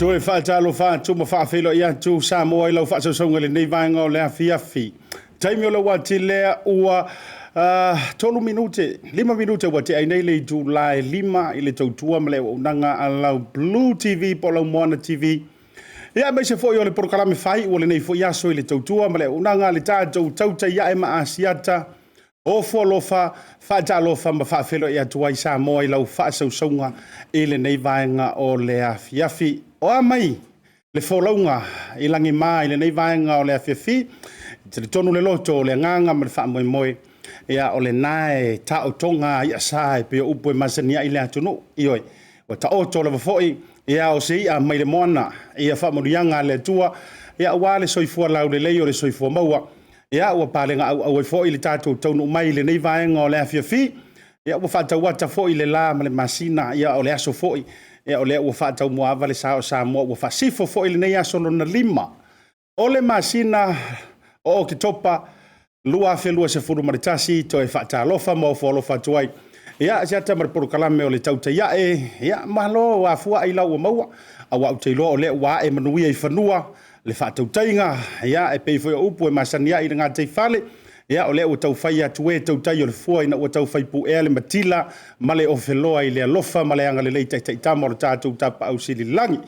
Joe whaatalo whaatuma whaafelo ia tu Samoa i lau whaasausaunga le nei vaenga o lea fiafi. Taimi o lau wati lea ua 5 minute wati ai nei le July 5 i le tautua ma le unanga a lau BLU TV po lau Moana TV. Ia mai se foi o le prokalame whai ua le nei foi aso i le tautua ma le unanga le tātou TAUTAI ia e ma ASIATA. O fualofa, whaatalofa ma whaafelo ia tuai Samoa i lau whaasausaunga i le nei vaenga o lea fiafi. O mai, le wholaunga i langi mai le nei vaenga o lea fiafi, te le tonu le loto o le nganga ma le wha moe moe, ia o le nae ta o tonga ia sae pe o upo e masania i le atunu, ioi, o ta oto le wafoi, ia o se ia mai le moana, ia wha morianga le tua, ia ua le soifua lau le lei o le soifua maua, ia ua palenga au e foi le tatou tonu mai le nei vaenga o lea fiafi, ia ua whatau wata foi le la ma le masina, ia o le aso foi, ia o le ua whatau moava le sao Samoa ua whasifo foi le nei aso lona 5. O le masina o ke topa lua whelua se furu maritasi to e whaatalofa mo wholofa tuai. Ia asiata mar porokalame o le TAUTAI ia mahalo a fua ai lau o maua a wau teilo o le ua e manuia i whanua le whaatautainga ia e peifo upu e masania i ngā tei whale. Ia o le ua tau whai atu e TAUTAI o le fua ina ua tau whai pu ea le matila ma le ofeloa i le alofa ma le anga le leita taitama o le tātou tapa au sili langi.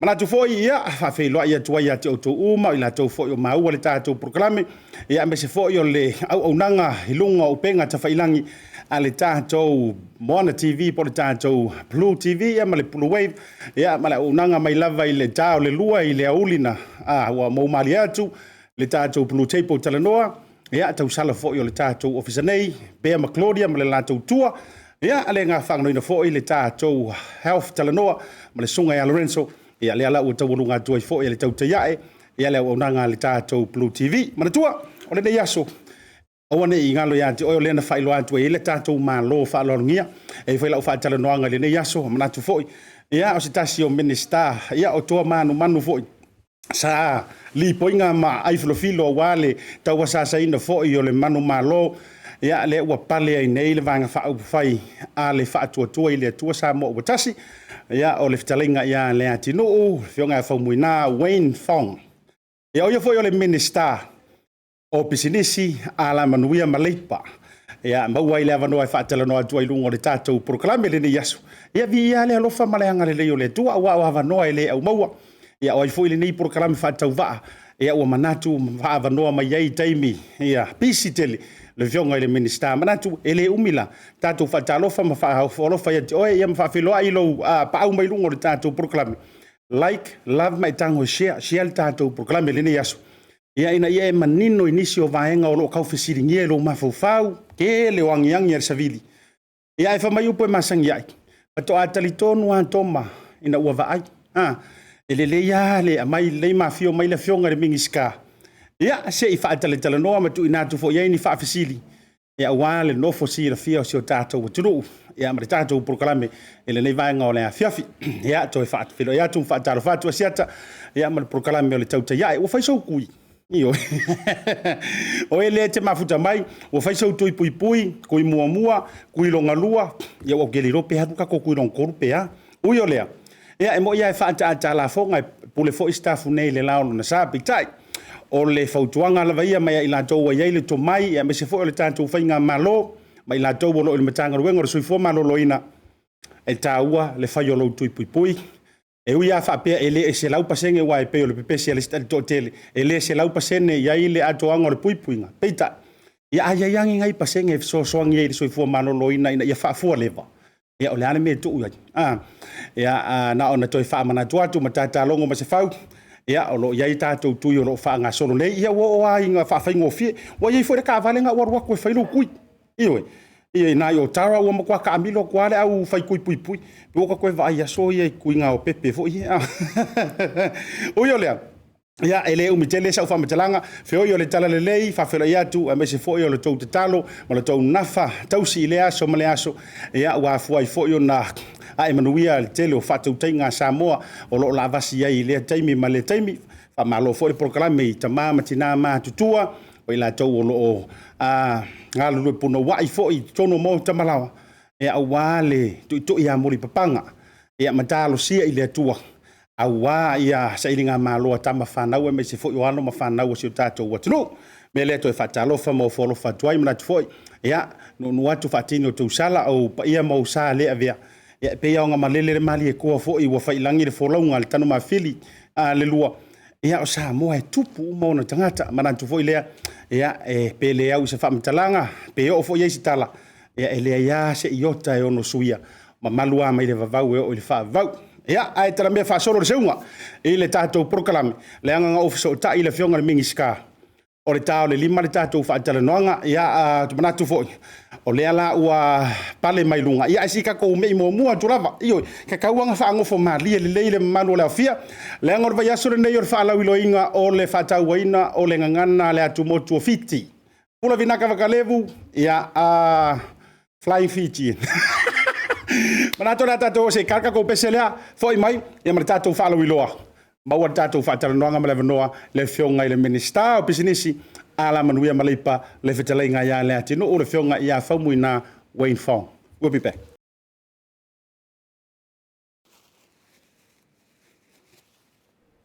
Mana tu foi ia whawheloa ia tuai ati o tō uma i la tau foi o maua le tātou proklame. Ia me se foi o le au nanga hilunga o penga ta whailangi a le tātou Moana TV po le tātou BLU TV ia ma le Blue Wave. Ia ma le au nanga mai lava i le tāo le lua i le aulina ua maumali atu le tātou BLU Tape o talanoa. Ia tau sala foi o le tātou ofisa nei, Bea ma Claudia ma le lātou tua. Ia ale ngā whanganoina foi le tātou Health talanoa ma le sunga ia Lorenzo. Ia le ala ua tau ngā tuai foi le TAUTAI ia le au nanga le tātou BLU TV. Mana tua, o le nei aso. Awane i ngalo ia te oio lena whailo atu e le tātou mālo whaalorungia. E whailau whaatalanoanga le nei aso, mana tu foi. Ia o se tasi o Minisiter, ia o toa manu foi. Sa li poinga ma aifilofilo wale tau wasasa ina foi o le manu malo ia le ua pale ai nei le vanga whai a le whaatuatua i le atua sa mo watasi ia o le fitalinga ia le Leatinuu fionga e whaumuina Wayne Fong Ia o ia foi o le Minisiter o pisinisi ala manuia maleipa. Ia maua i le avanoa e whaatalanoa atua i lungo le tātou proklame le ni yasu. Ia vi ia le alofa maleanga le leo le tua ua o avanoa e le au maua. Ia o ai foi le ni proklame whaatau waa. Ia ua manatu avanoa mai ai taimi. Ia pisi tele le vionga i le Minisiter manatu e le umila. Tātou whaatalofa ma whaalofa ia te oe ia mawhawhiloa i lo paau mai lungo le tātou proklame. Like, love mai tango share le tātou proklame le ni yasu. Ia ina ia e manino inisi o vaenga o lo kau fesiringia lo mafufau ke le wangiangi ar savili. Ia e whamai upo e masangi ai. Pato atali tonu antoma ina ua vaai. Ele le ia le amai le mafio mai le fionga le mingiska. Ia se i whaatale tala noa matu inatu fo ia ni whaafesili. Ia wale nofo si la fia o si o tātou waturu. Ia mare tātou proklame ele nei vaenga o le a fiafi. Ia to e whaatwhilo ia tu whaataro whaatua ASIATA. Ia mare proklame o le TAUTAI. Ia e ua whaisau kui. Io. O ele te mafuta mai, o fai sau tui pui pui, kui mua, kui longa lua, ia o geli rope hatu kako kui long korupe ha. Ui o lea. Ia e mo ia e whaata la fonga, pule fo istafu nei le lao na sapi tai. O le fautuanga la vaia mai i la toua iei le to mai, ia me se fo le tātou whainga malo, mai la toua lo il matanga ruenga, o sui fo malo loina, e tāua le fai o lo tui pui pui. E ui a whapea e le e se lau pasenge wa e peo le pepesi ale stali tō tele. E le e se lau pasene ia i le atoanga o le puipuinga. Peita, ia ai yangi ngai pasenge e soangi e le soi fua manolo ina ia whaafua lewa. Ia o le ane me tu uai. Ia na ona toi whaamana tuatu ma tata longo ma se whau. Ia o lo iai tātou tui o lo whaanga solo nei. Ia o a inga whaafaingo fie. Wa iai fwere ka valenga warua koe whailu kui. Iwe. Ia na yo tara ua makua ka amilo kwale au fai kui pui pui. Pio ka koe vai aso ia kui nga o pepe fo ia. O yo lea. Ia ele umitele sa ufa matalanga feo yo le tala le lei fa fela ia tu a mese fo yo le tou talo ma le tou nafa tau si le aso ma le aso ia wa fu ai fo yo na a emanuia le tele o fa tau tainga Samoa o lo la vasi ia i le taimi ma le taimi fa malo fo le proklame i tama matina ma tutua o ila tau o lo ngalo le puno wa i fo i tono mo tamalawa e a wale tu ia mori papanga e matalo sia i le tua awa ia sailinga malo tama fanau e me se fo yo ano ma fanau se tato watno me le to fatalo fa mo folo fatwai mna foi ia no atu fatini o tu sala o ia mo sa le avia ia pe ia nga malele mali e ko fo i wa failangi le folo ngal tanu ma fili le lua ia o sa mo e tupu mo na tangata mana tu foi le ia e pe le au se famtalanga pe o fo ia sitala ia ele ia se iota e ono suia ma malua mai le vavau e o le fa vau ia ai tara me fa solo seunga e le tatou proklame le anga ofiso ta ile fionga le mingiska o le tao le lima le tatou fa tala noanga ia tu manatu fo o le ala ua pale mai lunga ia sika ko me mo mua tulava io ka kauanga fa ngofo mali le leile manu le afia le anga va yaso le nei fa la wiloinga o le fa tauina o le ngana le atu motu fiti pula vinaka vakalevu ia flying Fijian Manato na tato se karka ko peselea foi mai e ma tato fa lo wiloa ma wa tato fa tala noanga ma le noa le fionga i le Minisiter o pisinisi ala manuia maleipa le fetalenga ia le atino o le fionga ia famuina Wayne Fong. We'll be back.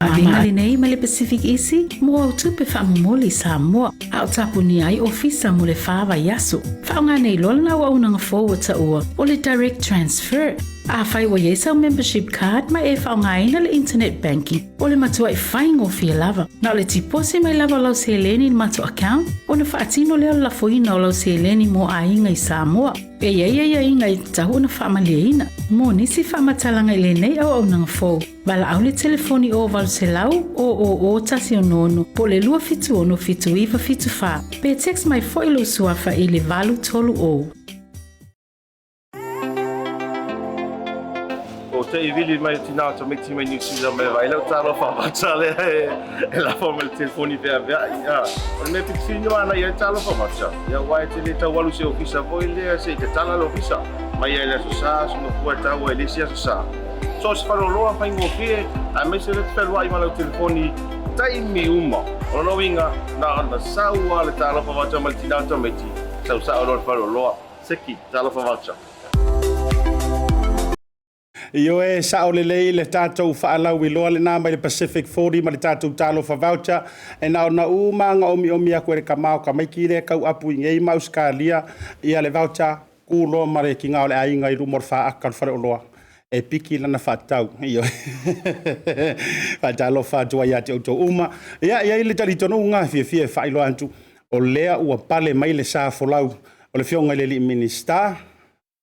Avinga nei ma le Pacific Isi mo au tupe whaamumoli Samoa au tapuni ai ofisa mo le whaava yasu. Whaonga nei lola na waunanga forward ta ua o le direct transfer. A whai wa yesa membership card ma e whaonga ina le internet banking o le matua i whaingo fia lava. Na o le tipose mai lava lau se eleni ni matua account o na whaatino leo la foina o lau se eleni mo a inga i Samoa. E ia inga i tahu na whaamalia mo nisi whaamatalanga i le nei au nanga fo. Wala au le telefoni o valu se lau o tasi o nono po le lua fitu ono fitu iwa fitu wha. Pe text mai fo ilo suafa i le valu tolu o. O te vili mai tina to meti mai nisi mai vai la talo fa facciale e la forma il telefoni per ya o me piccino ana ya talo fa faccia ya wai te le tawalu se ofisa voi le se te tala lo ofisa mai ya so sa so no puerta o le sia so sa so se fa lo fa ingofie a me se le per wai ma lo telefoni tai mi umo o no vinga na sa wa le talo fa faccia mal tina to meti sa o lo fa lo seki talo fa faccia Io e sa o le tātou whaalau I loa le nā mai le Pacific 40 ma le tātou tālo fa voucher e na uma omi a koe re ka mau ka mai ki le kau apu I ngei mau skalia ia le voucher kulo ma re ki ngā le ainga I rumor wha akal whare o loa e piki lana whatau io whatalo whatua ia te auto uma ia le tari tono ngā fia whailo antu o lea ua pale mai le sa folau o le fionga le Minisiter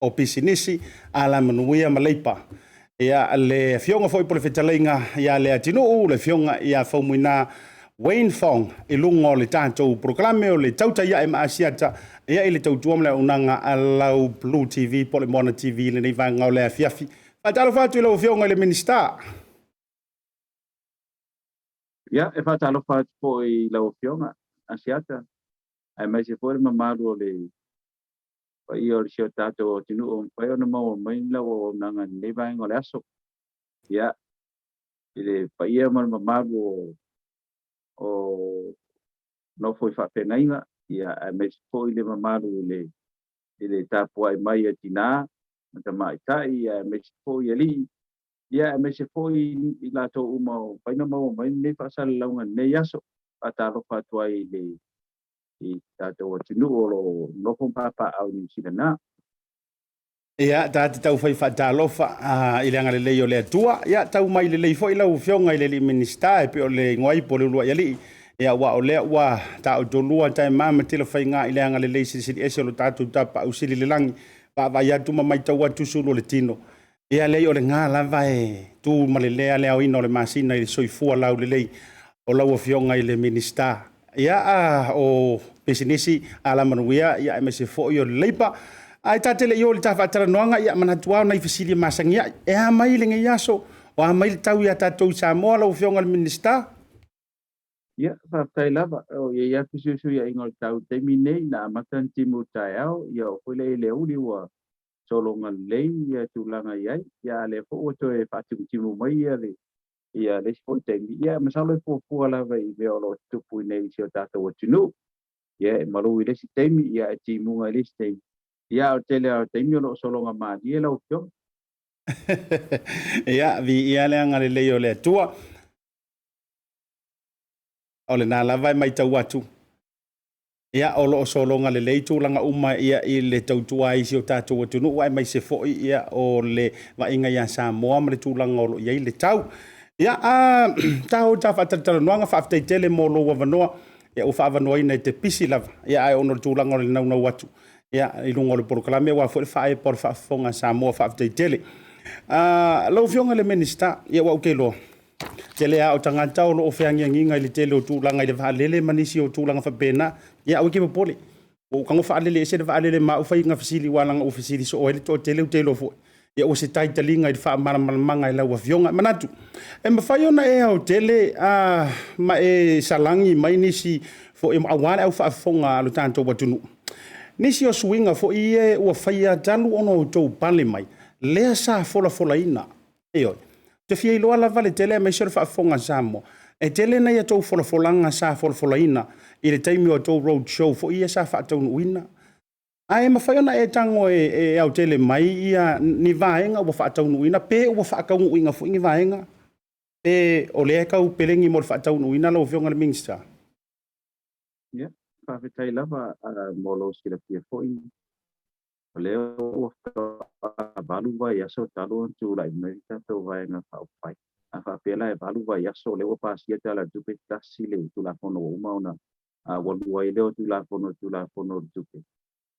o pisinisi ala manuia maleipa ia le fionga foi pole fetalinga ia le Leatinuu le fionga ia faumuina Wayne Fong I lungo le tātou programe o le TAUTAI ia ASIATA ia I le tautua le unanga alau BLU TV pole Mona TV le nei vanga o le afiafi fatalo fatu I lo fionga le Minisiter ia e fatalo fatu po I lo fionga ASIATA ai mai se foi mamaru o le I o le tātou o tinu o pai ona mau mai la o nanga nei vanga o le aso ia I le pai e mamaru o no foi whapengainga ia a me foi le mamaru le tapua I mai a tina mata mai tai ia me foi ali ia me foi I la to uma pai no mau mai nei pasal launga nei aso atalo fatua I le I tātou o tinu o no kon papa au ni sinana ia tau fai whatalofa I le anga le lei o le atua ia tau mai le lei foi lau fionga I le Minisiter e pe o le ngoi po le lua iali ia wa o lea wa tau tolua tai mama tila fai ngā I le anga le lei siri ese lo tātou tapa au siri le langi pa vai atu ma mai tau atu sulu le tino ia lei o le ngā lava e tu ma le lea lea o ina o le masina I le soifua lau le lei o lau o fionga I le Minisiter ia o pesinisi ala manuia ia e mese fo I o le leipa ai tatele I o le tawhatara noanga ia manatua na I fasili masangia e a mai le ngai aso o a mai le tau ia tatou Samoa lau fionga le Minisiter ia faafetai lava o ia kususu ia ingo tau taimi nei na matan timu tai au ia o koile le uli ua solonga lei ia tulanga iai ia le fo o to e fatu timu mai ia le fo taimi ia masalo fo fo lava I me o lo tupu nei si o tatou o tunu ia malu I le si taimi ia timu ngai le si taimi ia o tele o taimi o lo solonga mali ia lau kio ia vi ia le anga le lei o le atua o le nā lava mai tau atu. Ia o loo solonga le lei tūlanga uma ia I le tautua I si o tātou atunu wai mai se foi ia o le wainga ia Samoa ma le tūlanga o lo ia I le tau. Ia tau ta whatatara noanga whaaftei tele mo lo wavanoa ia o whaavanoa ina I te pisi lava. Ia ai ono le tūlanga o le naunau atu. Ia I lungo le porokalame wa fo le whae por whaafonga Samoa whaaftei tele. Lau fionga le Minisiter ia wa uke loa. Tele a o tangata o loo whiangianginga I le tele o tūlanga I le whaalele manisi o tūlanga whapena. Ia au ke pole. O kango whaalele ese le whaalele ma uwhai ngā whisili wālanga o whisili so o hele tō tele o tele o fo. Ia o se taitalinga I le whaamaramanga I lau a fionga manatu. E mawhai ona e au tele ma e salangi mai nisi fo e awale au whaafonga alo tātou watunu. Nisi o suinga fo I e ua whaia talu ono o tō pale mai. Lea sa fola ina. Eoi. Te fia I loa lava le tele mai sere whaafonga Samoa. E tele nei a tau folanga sa folaina I le taimi o tau road show fo ia sa whaatau nuina. A e mawhai ona e tango e au tele mai ia ni vaenga ua whaatau nuina pe ua whaakau nuina fo ingi vaenga. Pe o lea kau pelengi mo le whaatau nuina lau fionga le Minisiter. ia faafetai lava mo lo sila pia foi o leo ua valu vai aso talo tu la Amerika to vai na whaupai. A whapela e valu vai aso leo pasia tala tupe tasi le tu la fono uma ona walua I leo tu la fono tupe.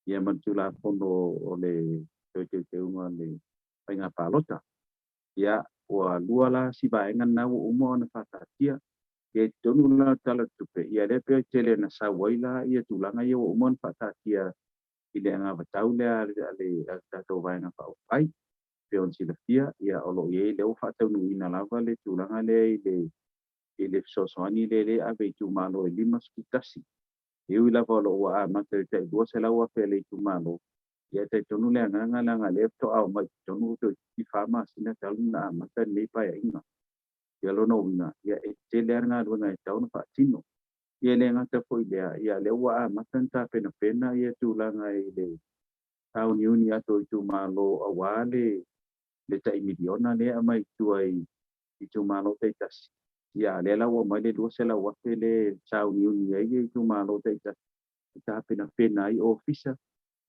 Ia man tu la fono o le te unga le painga palota. Ia ua lua la si vaenga na uma ona whatatia. Ia tonu la tala tupe. Ia le peo tele na sa waila ia tulanga ia uma ona whatatia I le anga vatau lea le tatou vaenga whaupai. Peon sila fia, ia olo ie leo whatau nuina lava le tūlanga le I le sosoani le ave I tūmalo I lima skutasi. Iu I lava olo ua mata I tai dua se lau ape le I tūmalo. Ia tai tonu le anganga langa le to au mai tonu to I whama sina taluna mata le pai inga. Ia lono wina, ia e te le anga luanga I tauna whaatino. Ia le ngata po I lea, ia le ua mata nta pena ia tūlanga I le tau niuni ato I tūmalo awale le tai miliona le mai tuai I tu malo te tas ya le la wa mai le do se la wa le chau ni ni ai tu malo te tas ta pena I officer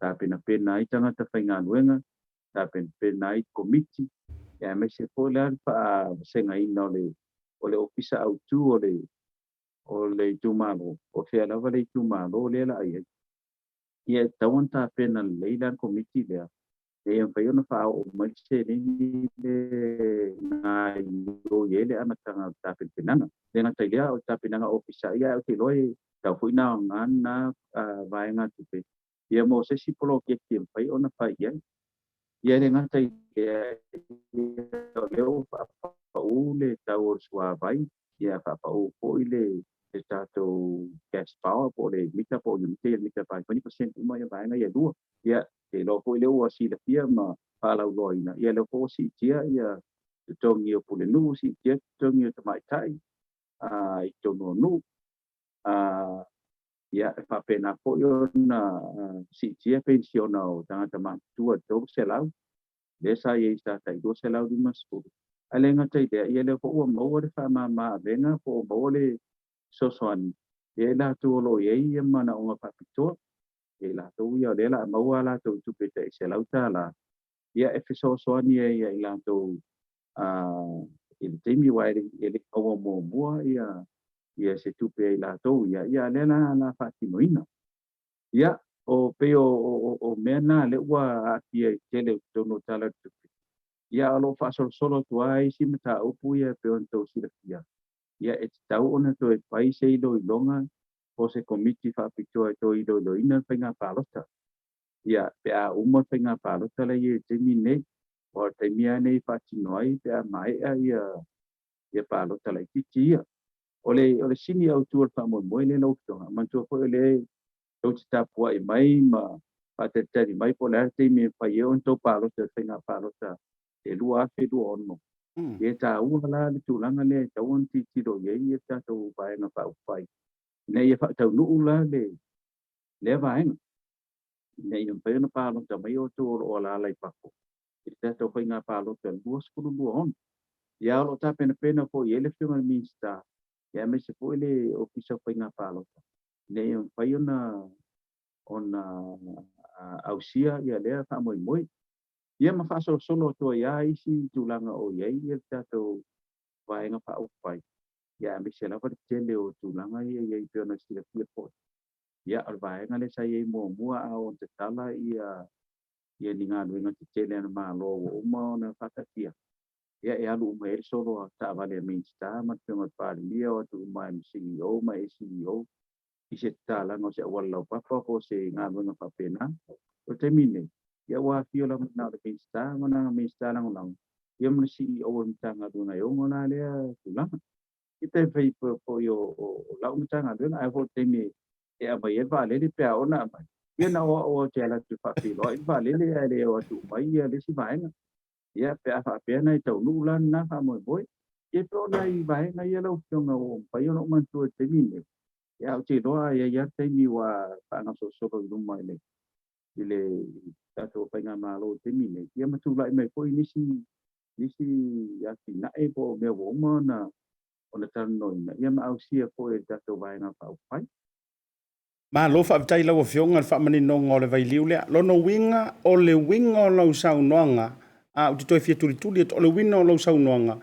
ta pena I tanga ta whainga nuenga ta pena I komiti ya me se po le pa senga ina o le officer au tu o le tu malo o fia la le tu malo le la ai ia tawan ta pena le la komiti le e ang payo na fa o mai se ni le na yo ye le ana tanga ta pena le na ta ia o ta pena officer ia o te loi ta fu na ngan na vai nga tu pe ia mo se si polo ke ti pai ona fa ia ia le nga ta ia le o fa o le ta o swa vai ia fa o po ile ta to gas power po le mita po ni te mita 20% mai vai nga ia dua ia te lo po ile o si le pia ma pa la loina ia le po si tia ia tongi o pule nu si tia tongi o mai tai I tono nu ia fa pena po yo na si tia pensiona o tanga ma tua to se lau le sa ye sa tai do se lau di masu alenga tai de ia le po o mo le fa ma venga po mo le so soani e la tu lo ye ia mana o pa pito e la tu ia le la mo ala tu tu pe se lau ta la ia e so soani ia la tu il temi wa ele o mo ia se tupe la to ia le na fatinoina ia o pe o mena le wa ia tele to no tala tupe ia lo fa solo tu ai si mata o pu ia pe on to si ia e tau ona to e pai se do longa o se komiti fa pito to i do ina penga palota ia pe a uma penga palota le ye temi ne o te mia nei fatinoi pe a mai ia palota le kitia ole sini au tu fa mo le no to man tu ko le to ta po ai mai ma pa te mai po le te me fa yo to palota penga palota e lua fe do ono e ta u la tu langa le ta un ti do ye ta to pa na pa pai nei e fa ta nu la le vai nei un pe na pa no ta mai o tu o la pa ko e ta to fa na pa lo te bus ku lu on ya lo ta pena po ye le fi ma minsta ya me se po le ofisa fa na pa lo nei un pa na ona ausia ya le fa mo ia ma fa solo to ya isi tu langa o ye ta to vai nga pa pai ya me se la fa tele o tu langa ye pe na si le po ia al vai nga le sa ye mo a o te tala ia ni nga no nga te tele na ma lo o ma na fa ta ia e alu me solo ta vale mi sta ma te ma pa li o tu ma CEO ma CEO I se tala no se wala pa ko se nga no nga pa pena o te mine ia wa fio la na le mi sta lang ia mo CEO o tanga do na yo na le tu la ite fai po yo la un tanga do na vo te mi e a mai va le pe a ona mai ia na o te ala tu fa filo I va le o tu mai ia le si vai ia pe a fa pe na to lu la na fa mo boy e pro na I vai na ia lo fio na o pa yo no man tu te mine ia o te roa ia te mi wa pa na so lu mai le ile tato pa nga malo te mine ia matu lai mai ko nisi ya na e po me wo mo na ona tan no ia ma au sia ko e tato vai na pa pai ma lo fa tai lo fionga fa mani no ngole vai liule lo no winga o le winga lo sau noanga a u to fie tuli tuli to le winga lo sau noanga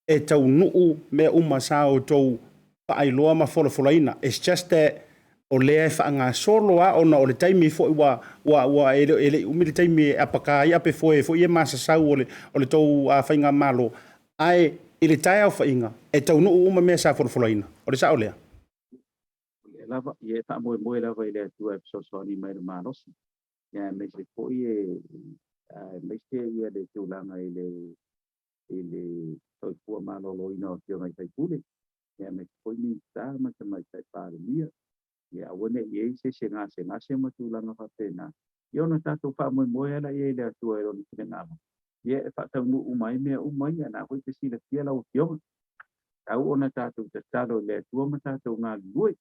e tau nuu me uma sao to pa ai loa ma folo folaina it's just that o le fa nga solo a ona o le taimi fo wa ele umi le taimi apaka ia pe fo e masa sau o le tou a fainga malo ai ele tai au fainga e tau nuu uma me sa folo folaina o le sa o le lava ia ta mo lava ile tu so ni mai malo ia me se ko me se ia de tu langa ile to pu malo lo ina o tio mai tai pule ia me ko ni ta ma te mai tai pa ia ia wone ia se nga ma tu langa fa pena io no ta tu fa mo ala ia ile tu ero ni na ia fa ta mu mai na ko te si le tia la o tio au ona ta tu te talo le tu ma ta tu nga lui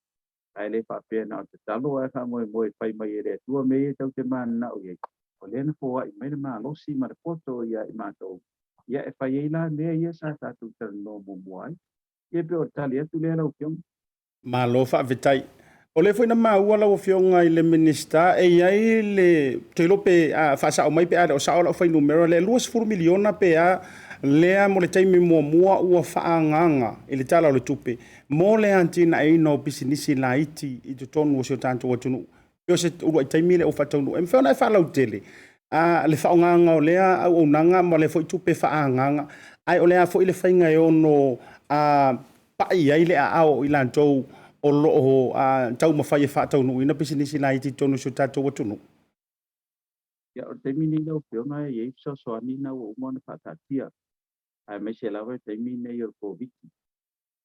ai le fa pena te talo ai fa mo fai mai ele tu me tau te man na o ye O le na fo ai mai ma lo si ma poto ia I matou. Ia e whai la nea ia sa tātou tara no mo ai. Ia pe o tali atu le lau piong. Malo whaawetai. O le fwina maua lau fionga I le Minisiter, e iai le te lope whaasa o mai pe o sao lau whai numero, le 2 miliona pe lea mo le taimi mua ua whaanganga I le tala o le tupe. Mo le antina e ino pisinisi la iti I te tonu o sio tanto watunu. Pio se urua I taimi le o whataunu. E mwhewna e whalau tele. Le whaonganga o lea au o nanga mo le fwoi tupe whaanganga. Ai o lea fwoi le whainga e ono pai ai le ao I lantou o loo tau mawhai e whataunu ina pisinisi la iti tonu sio tanto watunu. Ia o te mini lau pionga e so soani na o umona whatatia. Ai mai se lawa te mini I o COVID.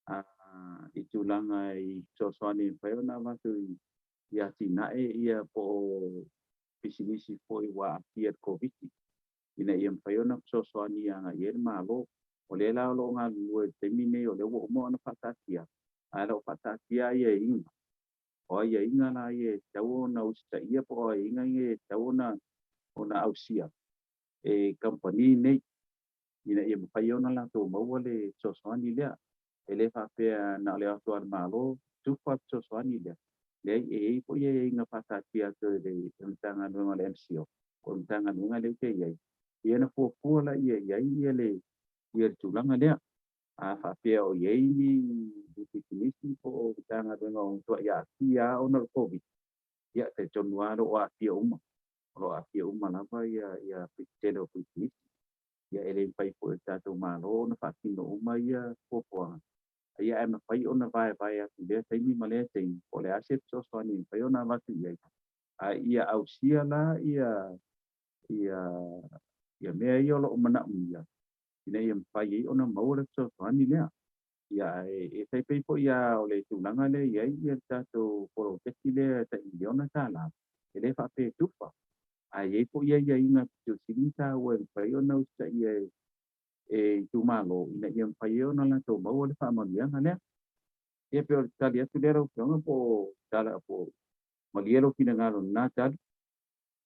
I tūlanga I so soani whaiona watu I ati nae ia po pisinisi po I wa atia COVID. Ina ia whaiona so soani anga ia malo. O le lao lo ngā lua te mini o le wo umona whatatia. Ai lau whatatia ia inga. O ia inga na ia tau na usta ia po o inga ia tau na ona ausia. E company nei. Ina ia mwhaiona la tō maua le so soani lea. E le whapea na le atu ar malo, tuwha so soani lea. Le e po ia inga whatatia te le mtanga nunga le MCO. O mtanga nunga le te iai. Ia na fuapua la ia le tūlanga lea. A whapea o iai ni definisi po o mtanga nunga o tua ia atia o na COVID. Ia te tonuaro o atia uma. O atia uma lava ia pitero pitisi. Ia ele pai po tatou malo na whakino uma ia fuapua. Ia e mawhai o na vai atu lea teimi ma lea teimi. O le ase so soani whai o na watu iai. Ia ausia la ia mea ia lo o mana uia. Ina ia mawhai o na maura so soani lea. Ia e taipai po ia o le tūlanga le ia tatou poro teki lea ta iliona tā la. Ele whape tufa. Iai po ia inga tu sirinta o e whai o na usta ia e tumalo ina ia whai o na la tō mau o le whaamanianga lea. Ia pe o tali atu lera o pionga po tala po maliero kina ngaro nā tali.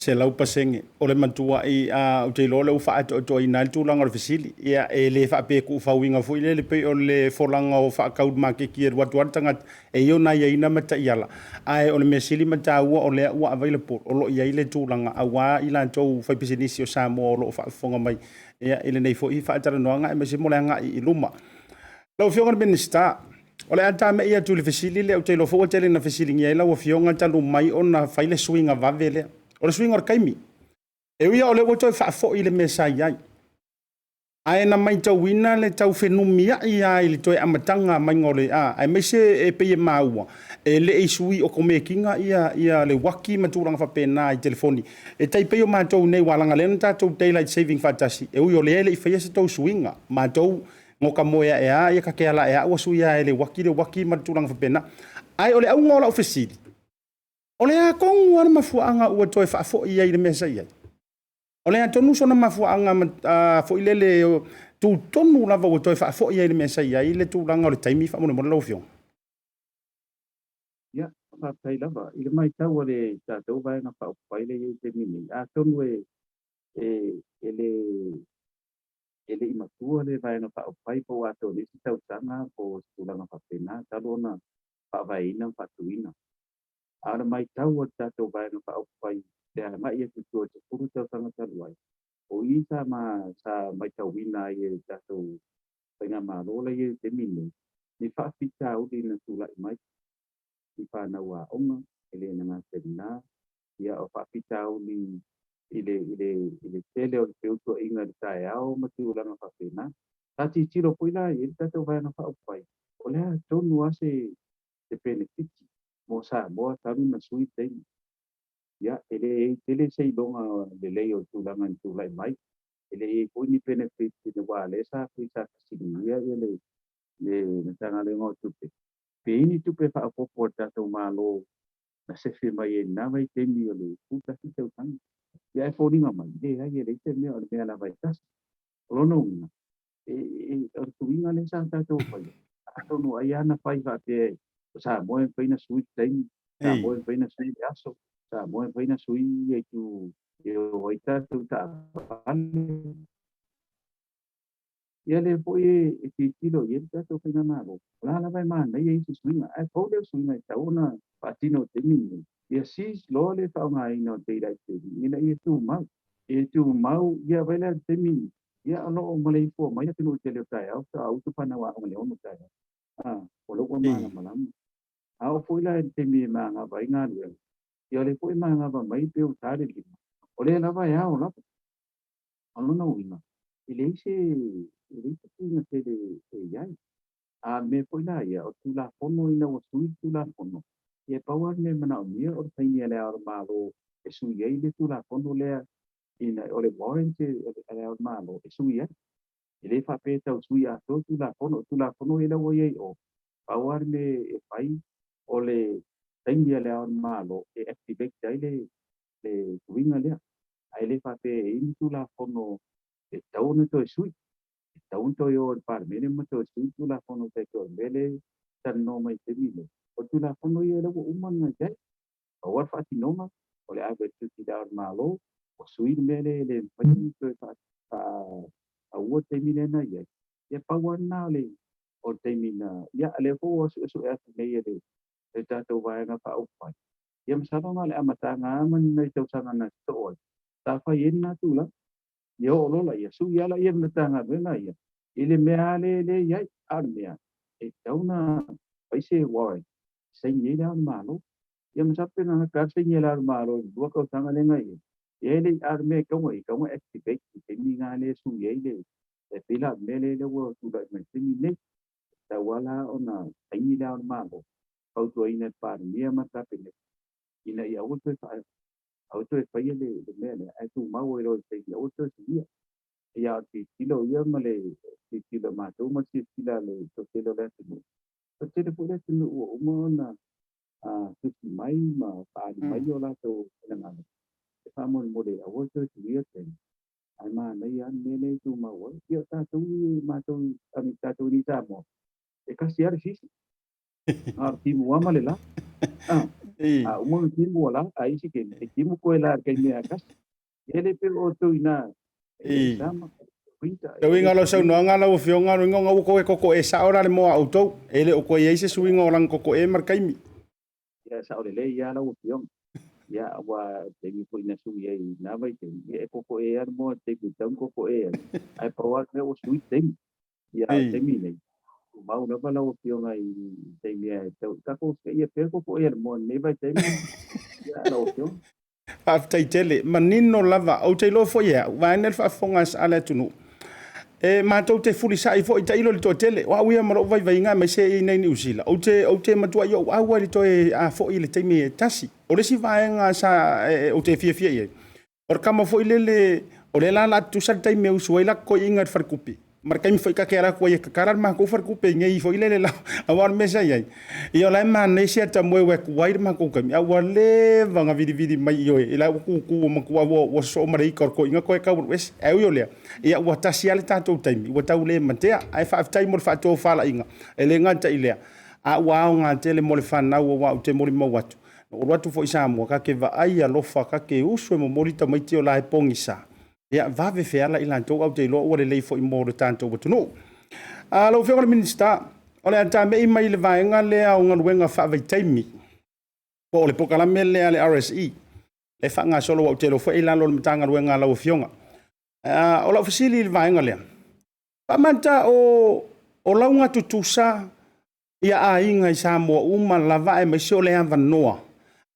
Se lau pasenge, o le mantua I o te lole u wha ato I nai tūlanga o fisili. Ia e le wha peku whauinga fui le pe o le wholanga o wha kaud makeki e ruatuan tangat e io na ia ina mata iala. Ai o le mesili mata ua o lea ua available o lo ia le tūlanga a wā I lantou whai pisinisi o Samoa o lo wha whonga mai. Ia ele nei fo I wha atara noanga e masi mole anga I luma. Lau fionga na Minisiter. O le ata me ia tu le fisili le o te lo fo o tele na fisili ngia ila o fionga talu mai o na whaile swinga vave lea. O le swinga o kaimi. E uia o le woto e whaafo I le mesa iai. Ae na mai tau wina le tau whenumia I le toe amatanga mai ngole ai mai se e peye maua. E le e sui o komekinga ia le waki maturanga whapena I telefoni. E tai peyo mātou nei walanga lena tātou daylight saving whatasi. E ui o le ele I whaia se tau swinga. Mātou ngoka moea ia kakeala ua sui le waki maturanga whapena. Ai o le au ngola o fesili. O le a kongu ana mafuanga ua toe whaafo I le mesa iai. O le a tonu sona mafuanga fo I le tu tonu lava ua toe whaafo I le mesa iai le tūlanga o le taimi whamone mona lau fiong. Ia, whaatai lava. I le mai tau o le tātou vai ngā whaopai le iei te mini. A tonu ele I matua le vai ngā whaopai po ato nisi tau tanga po tūlanga whapena. Talo na whaavaina whatuina. Ara mai tau o tātou vai ngā whaopai. Te ala mai e tutua te puru tau tanga taluai. O I sa mai tau wina I tātou whainga mālola I te mini. Ni whaafita uli na tūlai mai. I whanau a onga. Ele na ngā tena. Ia o whaafita uli I le tele o le peutua inga le tae ao matūlanga whapena. Tati tiro puila I tātou vai ngā whaopai. O lea tonu ase te benefiti. Mo sa moa taru na sui teimi. Ia, ele sei longa le lei o tūlanga ni tūlai mai. Ele kuni benefiti ni wā le sa kui sa kasini ia le tanga le ngā tupe. Pe ini tupe whaapopo tātou mālo na sefe mai e nā mai teimi o le puta ki tau tanga. Ia e whoringa mai, le te mea o le mea la vai tasi. Rono unga. O tuinga le sa tātou pai. Atonu ai ana pai whape sa moe whaina sui teimi. Sa mo vai na sui aso. Sa mo vai na sui e tu e o ita tu ta ia le po e ti tilo ia ta to fina malo la vai ma na ia si sui ai po le sui na ta ona patino te mi ia si lo le fa nga ino te dai te ina ia tu mau ia vai le te mi ia no mo le po mai te no te le tai au ta au tu pa na wa o le o tai o lo ko ma na malam au foi la te mi ma nga vai nga le ia le foi ma nga va mai pe o tare li o le la vai au la o no ina ele se tinha iai me foi la ia o tu la fono ina o sui tu la fono e pawar me mana o mia o taini ele ar malo e sui ai le tu la fono le ina o le warranty ele ar malo e sui ai ele fa pe tau sui a tu la fono ele o ia o pawar me e pai o le taini ele ar malo e activate ai le winga le ai le fa pe in tu la fono e tau na to sui tau to yo par mene mo to sui tu la fono te to mele tan no mai te mile o tu la fono ye lo umman na jai o wa fa ti noma o le ave tu ti dar malo o sui mele le pani to fa a wo te mile na ye pa wa na le o te mina ya le ko o su e ne ye le e ta to va na fa o fa ye msa no le amata nga man nei to sanga na to ta fa ye na tu la yo lo la ya su ya la ye na ta nga na ya ile me ale le ya armia e tauna paise wai sai ni la malo ye msa pe na ka sai ni la malo do ko sanga le ngai ye le arme ko mo activate te ni nga le su ye le e pila me le wo tu da me ni ne ta wala ona sai ni la malo au to ina pa ni ma ta pe ina ya wo to fa au to fa ye le me ai tu ma wo ro te ya wo to si ya ti tilo ya ma le ti tilo ma to ma ti tila le to tilo le tu to te pu le tu o mo na tu mai ma pa ni mai yo la to na na fa mo mo le a wo to ti ya te ai ma na ya me le tu ma wo ya ta tu ma to ami ta tu ni ta mo e ka si ar si ti mo ma le la mo ti mo la ai si ke ti mo ko la ke me akas ele pe o to ina e sama Te winga lo sau noanga la ufionga ringa ngau ko e koko e sa ora le mo auto ele o ko ye se swinga orang koko e markaimi ya sa ole le ya la ufiong ya wa te mi ko ina su ye na vai te e koko e ar mo te ku tang koko e ai provar me o sui te ya te mi nei ma una bala ufiong ai te mi e te ta ko e pe koko e mo ne vai te mi ya la ufiong aftai tele manino lava o te lo fo ya wa nel fa fongas ala tunu e ma to te fuli sai fo i tailo le to tele wa wi ma vai vai nga me se nei ni usila o te ma tua yo a wa le to e a fo i le te me tasi o le si vai nga sa o te fie fie ye or kama fo i le o le la tu sa te me usuela ko inga far kupi mar kai foi ka kera ko ye ka karar ma ko far kupi ngai fo i le la a war me sa ye i o la ma ne sia ta mo we ku wai ma ko kam a wa le va nga vidi mai yo e la ku ma ku wo so ma ri ko inga ko ka wes e yo le ia ua tasi ale tātou taimi, ua tau le mantea, ai whaaftai mo le whaatou whala inga, e le nganta i lea, a ua au ngā tele mo le whanau o wau te mori mau atu. O watu fo isa mua, ka ke vaai a lofa, ka ke usu e mo mori ta maiti o la e pongi sa. Ia vave wheala i lantou au te loa ua le leifo i mo le tātou watu no. A lau whionga le Minisiter, o le ata me i mai le vaenga lea o ngaruenga whaavai taimi, po o le pokalame lea le RSE, le whanga solo au te lo wha i lalo le matanga ruenga lau whionga. O la fasili le vaenga lea. Pamanta o launga tutusa ia a inga i Samoa uma lava e mai sio le avanoa.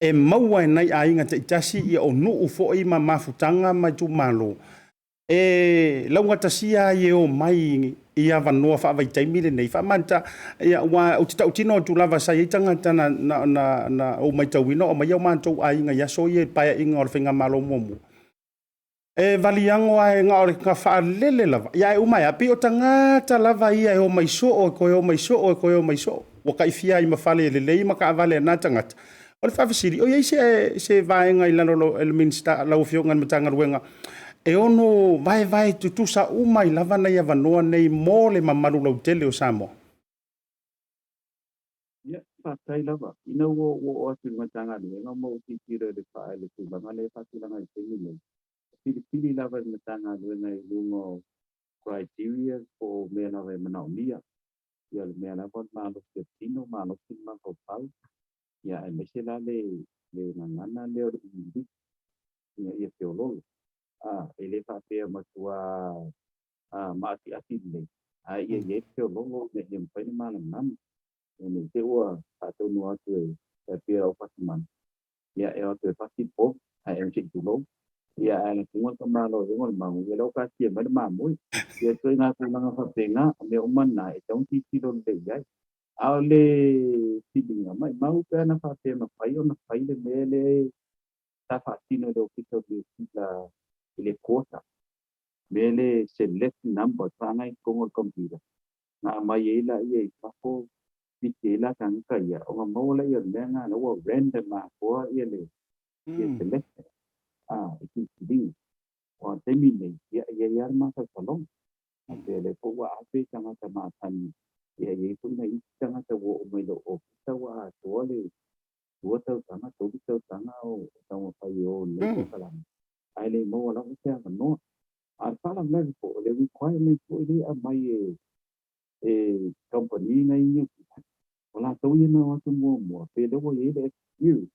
E maua e nai a inga te itasi ia o nuu fo i ma mafutanga mai tu malo. E launga tasia i o mai i avanoa wha vai taimile nei. Pamanta ia wa o tita utino tu lava sa i tangata na o mai tauino o mai au mantou a inga ia so i e paia inga o le whinga malo momu. E valiango ai nga ore ka fa lele lava ya e umai api o tangata lava ia e o mai so o ko o mai so o ko o mai so o kai fia i mafale le le maka vale na tangata o le fa fasiri o ye se vai nga ila lo el Minisiter la ofio nga matanga ruenga e ono vai tu sa umai lava na ia vanoa nei mo le mamalu lo tele o Samoa ya whātai lawa. Ina o atu matanga ni, ngā mo ki tira le whae le tūlanga le whātulanga i tēngi nei. Pili lawa matanga le nei lungo criteria o mea lawa e manao nia. Ia le mea lawa malo ke tino, malo ki mako pau. Ia e mese la le ngana le o indi. Ia te ololo. Ele whapea matua maati ati nei. Ia te ololo ne e mpaini mana nami. Ini te ua atau no atu e pia o pasiman. Ia e atu e pasipo, e msik tulo. Ia e kunga kamalo e ngon mangu. Ia lau kasi e mada mamui. Ia tui ngā kunanga whapenga, me umana e taun titiro le iai. Ao le tilinga mai, mau pia na whapea mawhai o na whaile mele ta whaatino le opito le tila ile kota. Mele select number, tangai kongol computer. Nā mai e la ia i kapo Pikila kan kaya o maula ia lenga no random ma ko ia le ia select itu ding o temine ia ma ka salong ate le ko wa ape kanga tama tan ia ia pun nei kanga ta wo mai lo o ta wa to le wo ta kanga to bi ta kanga o ta mo pa yo le ko kala ai le mo la ko ta no a sala le ko le requirement ko ile a mai company nei ni Wala tau ia na watu mua. Pele wo ye le experience.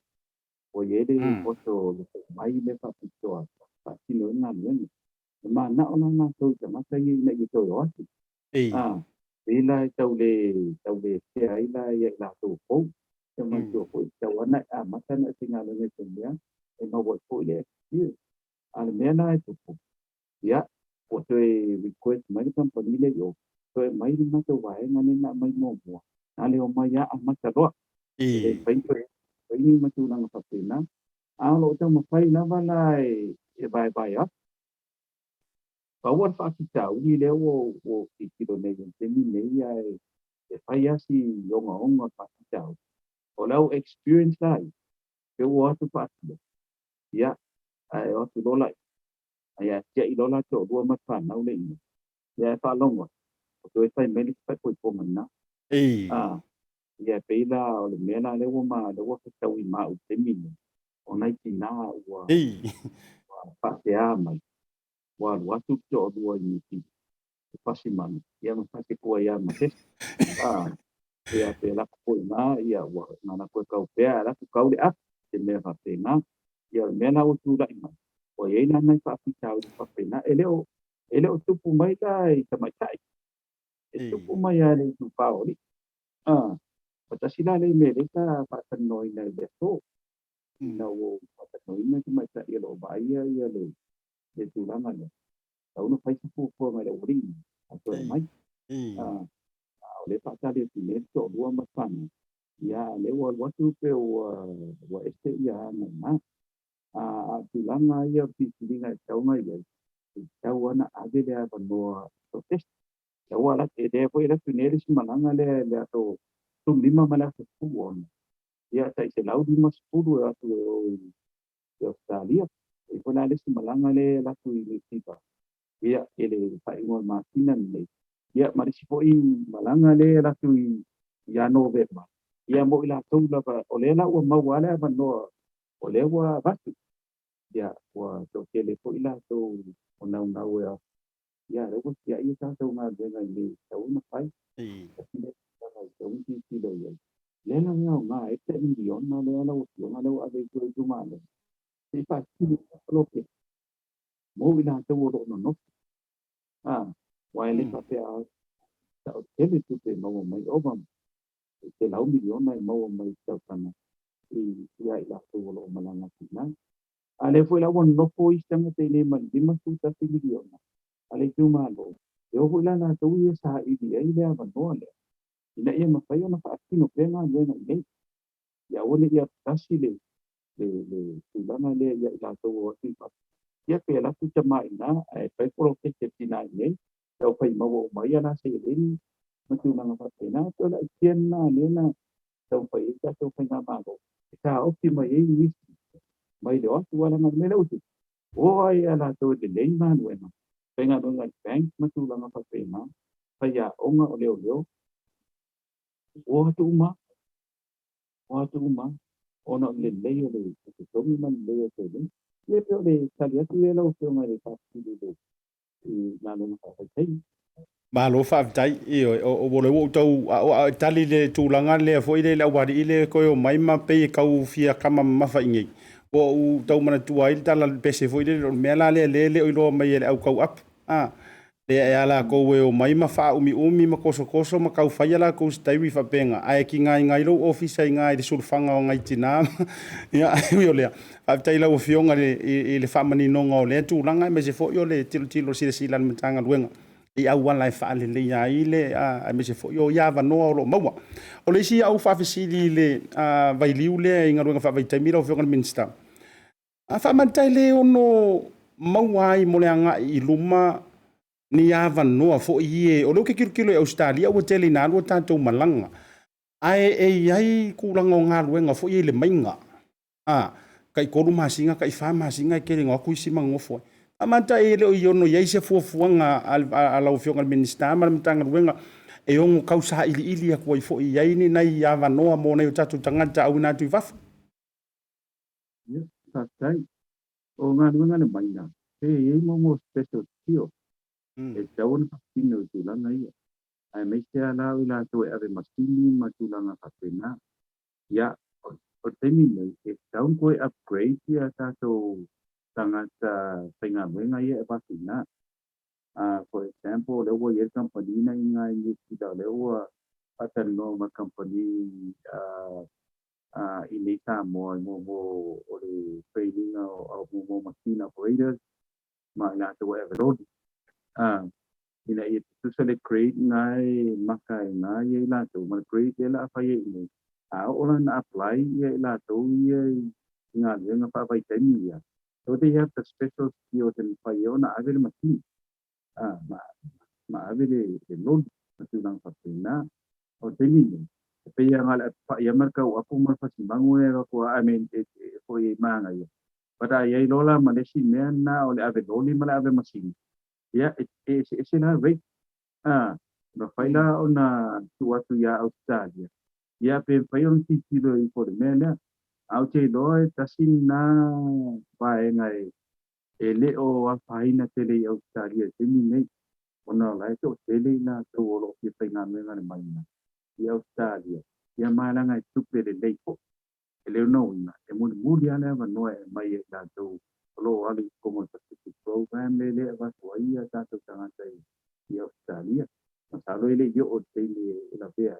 Wo ye le oto mai le papitoa. Patino na lweni. Ma na ona na tau ka mata ye na ye tau ati. Pela tau le te ai la ye la tau po. Te man tau po. Tau ana mata na tinga le te mea. E no wo po le experience. Ala mea na e tupu. Ya. Oto e request mai company le yo. To e mai na tau wae ngane na mai mo mua. Ale o mai a mata roa. E pai ni matu nang whapena. Alo tau mawhai lava lai e bai a. Pawar whakitau ni leo o kikiro nei temi nei e pai asi onga whakitau. O lau experience lai. Pe o atu whakitau. Ia, e atu lolai. Ia, tia i lola to rua matwhanau le ina. Ia e whalonga. O to e pai meni pai poi pomana. Ia peila o le mena le ma le wa tau I ma o te mini o nai tina wa pasea mai wa watu to do ni ti pasiman ia ma pasi ko ia ma te ia pela ko na ia wa na ko ka pea la ko le a te me fa pena ia mena o tu la ima o ia na nai fa tau fa pena ele o tupu mai kai ta mai tai e tupu mai ale tu paoli Patasila le mereka patanoi na beto. Na wo patanoi na cuma tak ia lo bahaya ia le tulangan le. Tahu no pai sapu ko mai le uring. Atau mai. Oleh pakar dia pilih tu dua macam. Ya le waktu pe wa este ya na. Tulangan ia pikiringan tahu mai ya. Tahu ana ada dia bano protest. Tahu ala dia pun ia tunel semanang le atau tum lima malah 10 ya tak selau 10 atau di Australia itu ada semalanga le latu ini tiba ya ele paingol masinan le ya mari sipoi malanga le latu ya November ya mo ila tu la oleh la wa mawala bano oleh wa batu ya wa to kele ko ila tu ona wa ya le ya isa tu nga dengan ni tahu na pai giống chi đời vậy lên là nhau mà ấy sẽ đi on mà lên là đâu ở đây chơi chung mà thì phải chi lô kì mỗi lần tôi vô nó ngoài lên phải tạo thế thì tôi phải mau mấy ốm mà cái lão million này mau mấy tạo thành thì vậy là tôi vô mà làm gì nữa ale foi la bon no foi sang te ne man di mas tu ta million ale cuma lo yo foi la na tu ya sa idea ile ba no ale ina ia mawhai ona whaakino pena luenga nei. Ia ole ia kasi le tulanga le ia ila tau o tipa. Ia pe la tu tama ina e pai poro ke te tina nei. Tau pai mawa o mai ana se leni. Matulanga whapena. Tau la ikien na lena. Tau pai ita tau pai nga mago. Ita opti mai e wisi. Mai le otu wala nga mele uti. O ai ala tau le lei ma luenga. Pai nga luenga bank matulanga whapena. Pai a onga o leo. O tu uma o tu ma ona le le le to mi man le to le to le talia tu le lo to mai fa tu le na no fa tai Ma lo fa tai o le wo tau o tali le tūlanga le fo ile le wari ile ko o mai ma pe ka u fia kama ma fa ingi o u tau mana tua ile tala pese fo ile me la le o lo mai le au kau ap le ala ko we o mai ma fa umi ma koso ma kau fa la ko stai wi fa penga ai ki ngai lo office ai ngai de sulfanga o ngai tina ya yo le a tai la o fionga le fa mani no ngo le tūlanga me se fo yo le tilo sila matanga luenga I au wala fa le ya ile a me se fo yo ya va no lo maua o le si au fa fisili le vai liu le inga runga fa vai taimira o fiona Minisiter a fa man tai le ono maua I mo le anga I luma ni ya va no fo ie o lo ke kilo e Australia o tele na lo tanto malanga ai ku lango nga ruenga fo ie le mainga kai ko luma singa kai fa ma singa ke le ngoku si mangofo amata ele o yono ia se fuafuanga a lau fionga Minisiter ma mtanga ruenga e ongo kausa ili ko fo ia ni nai ia vanoa mo nei tatu tangata au na tu vafu sa tai o nga nga ne mai na e mo special tio e taun pino tu la ngai ai me se ala ila to ave masini ma tu la na pena ya o temi nei e taun ko upgrade ya ta to tangata penga wenga ye pasina for example there was a company na inga ni kita lewa atan no ma company inita mo ore training o mo machine operators ma na to whatever road ina it to select create ngai makai na ye la to ma create la fa ye ni ora na apply ye la to ye nga nga pa pa temi ya so they have the special skills and fa ye na avel machine ma avere load tu lang patina o teni pe yang ala pa ya marka o apu mar pasi bangue ko I mean ko ye manga ye pada ye lola malesi men na o ave doli mala ave machine ya it's in a way no faila ona tu ya Australia ya pe payon ti do for the men au te doi tasin na vai ngai ele o afaina tele Australia teni nei ona lai to tele na to lo ki pe na me na mai na I Australia ya mala ngai tupe de leiko ele no na e mo ya na va no e mai da to lo ali como Pacific program le va so ia ta to tanga tai I Australia ma sa lo ele yo o tele la pe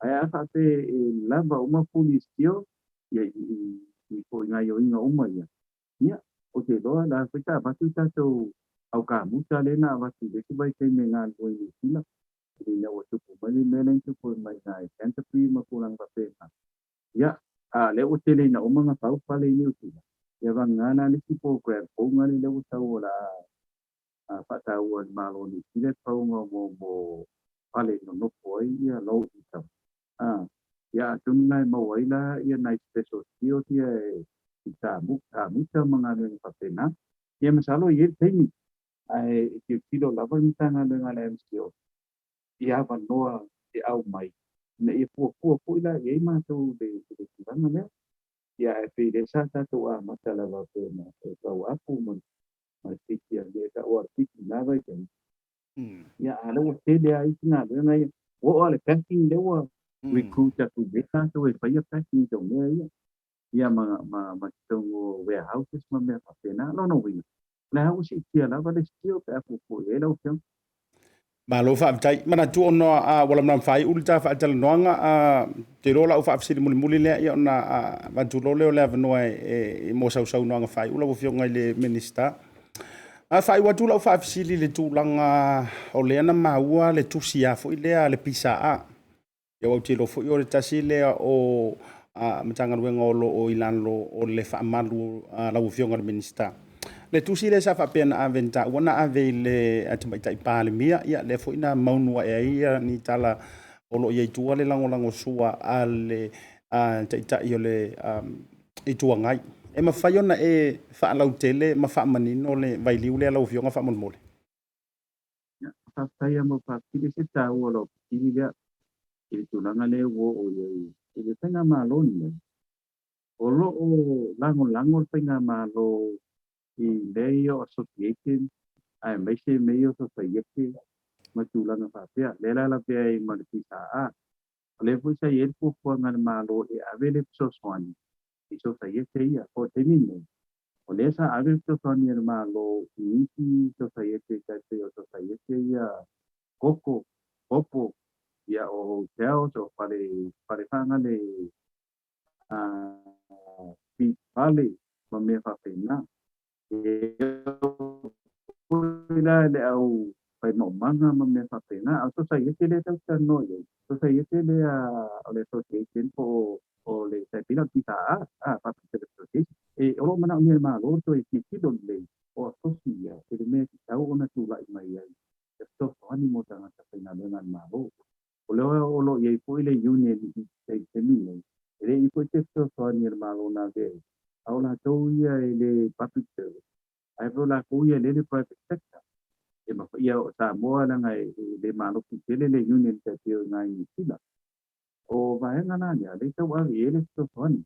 ai a fa te lava uma polistio ya I ko ngai yo inga uma ya o te lo la pe ta va tu ta to au ka mucha le na va tu de ku bai te me nga lo ni sila ina o tu mali melen tu ko mai nai kanta pi ma kulang pa pena ya le o tele na o mga tau pale ni uti ya va ngana ni si program o ngani le o tau la pa tau o malo ni sile tau mo pale no poi ya lo I tau ya tu nai mo wai la ya nai special tio tia ta muka mga ni pa pena ya masalo ye teni ai ki kilo la va mitanga dengan MCO ia va noa e au mai na e fu ila e ma to de vanga le ia e pe de sa ta to a mata la va pe na e ka wa pu ma tiki le ka wa tiki na va ke ia ala o te le ai na le na o ale packing le wa recruiter tu be sa to e pa ia packing to me ia ma to warehouses ma me pa pe na no wi na o si kia la va de stio pe fu e lo ke ma lo fa tai mana tu ono wala man fai ulta fa tal noanga te rola u fa fsili muli le ia na va tu lo le va no e mo sau noanga fai ula fio ngai le Minisiter fai wa tu la fa fsili le tu langa o le na maua le tu sia fo ile le pisa ia o te lo fo yo le tasile o matanga ruenga o lo o ilan lo o le fa malu la fio ngai Minisiter le tusi le safa pena aventa wana ave le atmai tai pale mia ia le fo ina maunu e ia ni tala o lo ia tua le lango sua ale tai tai yo le I tua ngai e ma faiona e fa lau tele ma fa manino le vai liu le lau fionga fa mon mole fa sai mo fa ti se ta o lo ti ya e tu langa le wo o ye Ele penga malo ni. Olo o lango penga malo I meio associated ai meio society matulanga papia lela la pia I malpisa a le fu sa yer fu fu ngan malo e avele so swani I society ya o temine o le sa avele so swani malo I society ka te o society ya koko popo ya o teo so pare fanga le a pi pale ma me fa pena Ila le au pai no manga ma me fa pena au so sai te le tau no ye so sai te le a le so te tempo o le sai pina pita a fa te le so te e o mana mi ma lo to e ti don le o so si ya te me tau ona tu lai mai ai e so ani mo tanga ta pena le na ma lo o lo ye po ile union te mi le i po te so ani ma lo na ve au la to ia le papite ai pro la ko ia le private sector e ma ia o sa moa na ngai le malo ki tele le union te tio ngai ni sila o va henga na ya le tau a ele to fani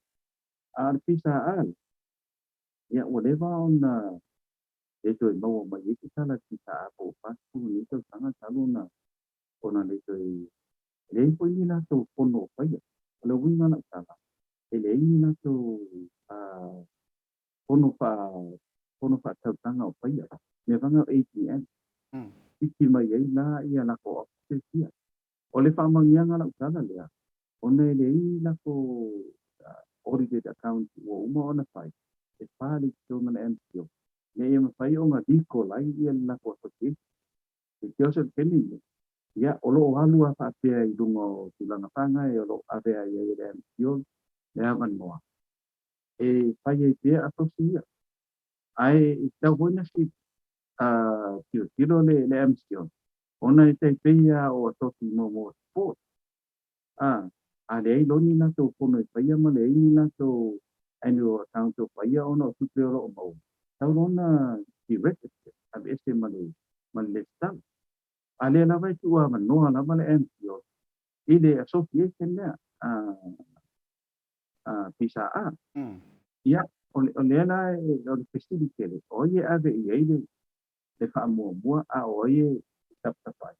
al pisa al ya o le va ona e to no ma i ki sala pisa po pa ku ni to sanga salu na ona le to le po ni na to pono pa ya le winga na sala e le ni na to a pono pa tau tanga o pa ya me vanga ATM iki mai ai na ia na ko te tia o le whamangianga la utala lea o nei le i la ko audited account o uma ona whai e pāli ki o ngana MCO ne ia mawhai o ngā diko lai ia la ko atoki e te osa teni ia o lo o halu a whaapea I dungo tulanga whanga e o lo avea ia i le MCO le awan noa e whai e pia atoki ia ai I tau hoina si tiro le MCO ona I te peia o atoki mo sport a le ai loni na to pono I paia ma le ai na to annual account o paia ona o tupe o mau tau lona directed a bese ma le stam a le lava I tua ma noa lava le MCO I le association lea pisa ia o le la o le facility le o ye ave I ai le wha mua a o ye taptapai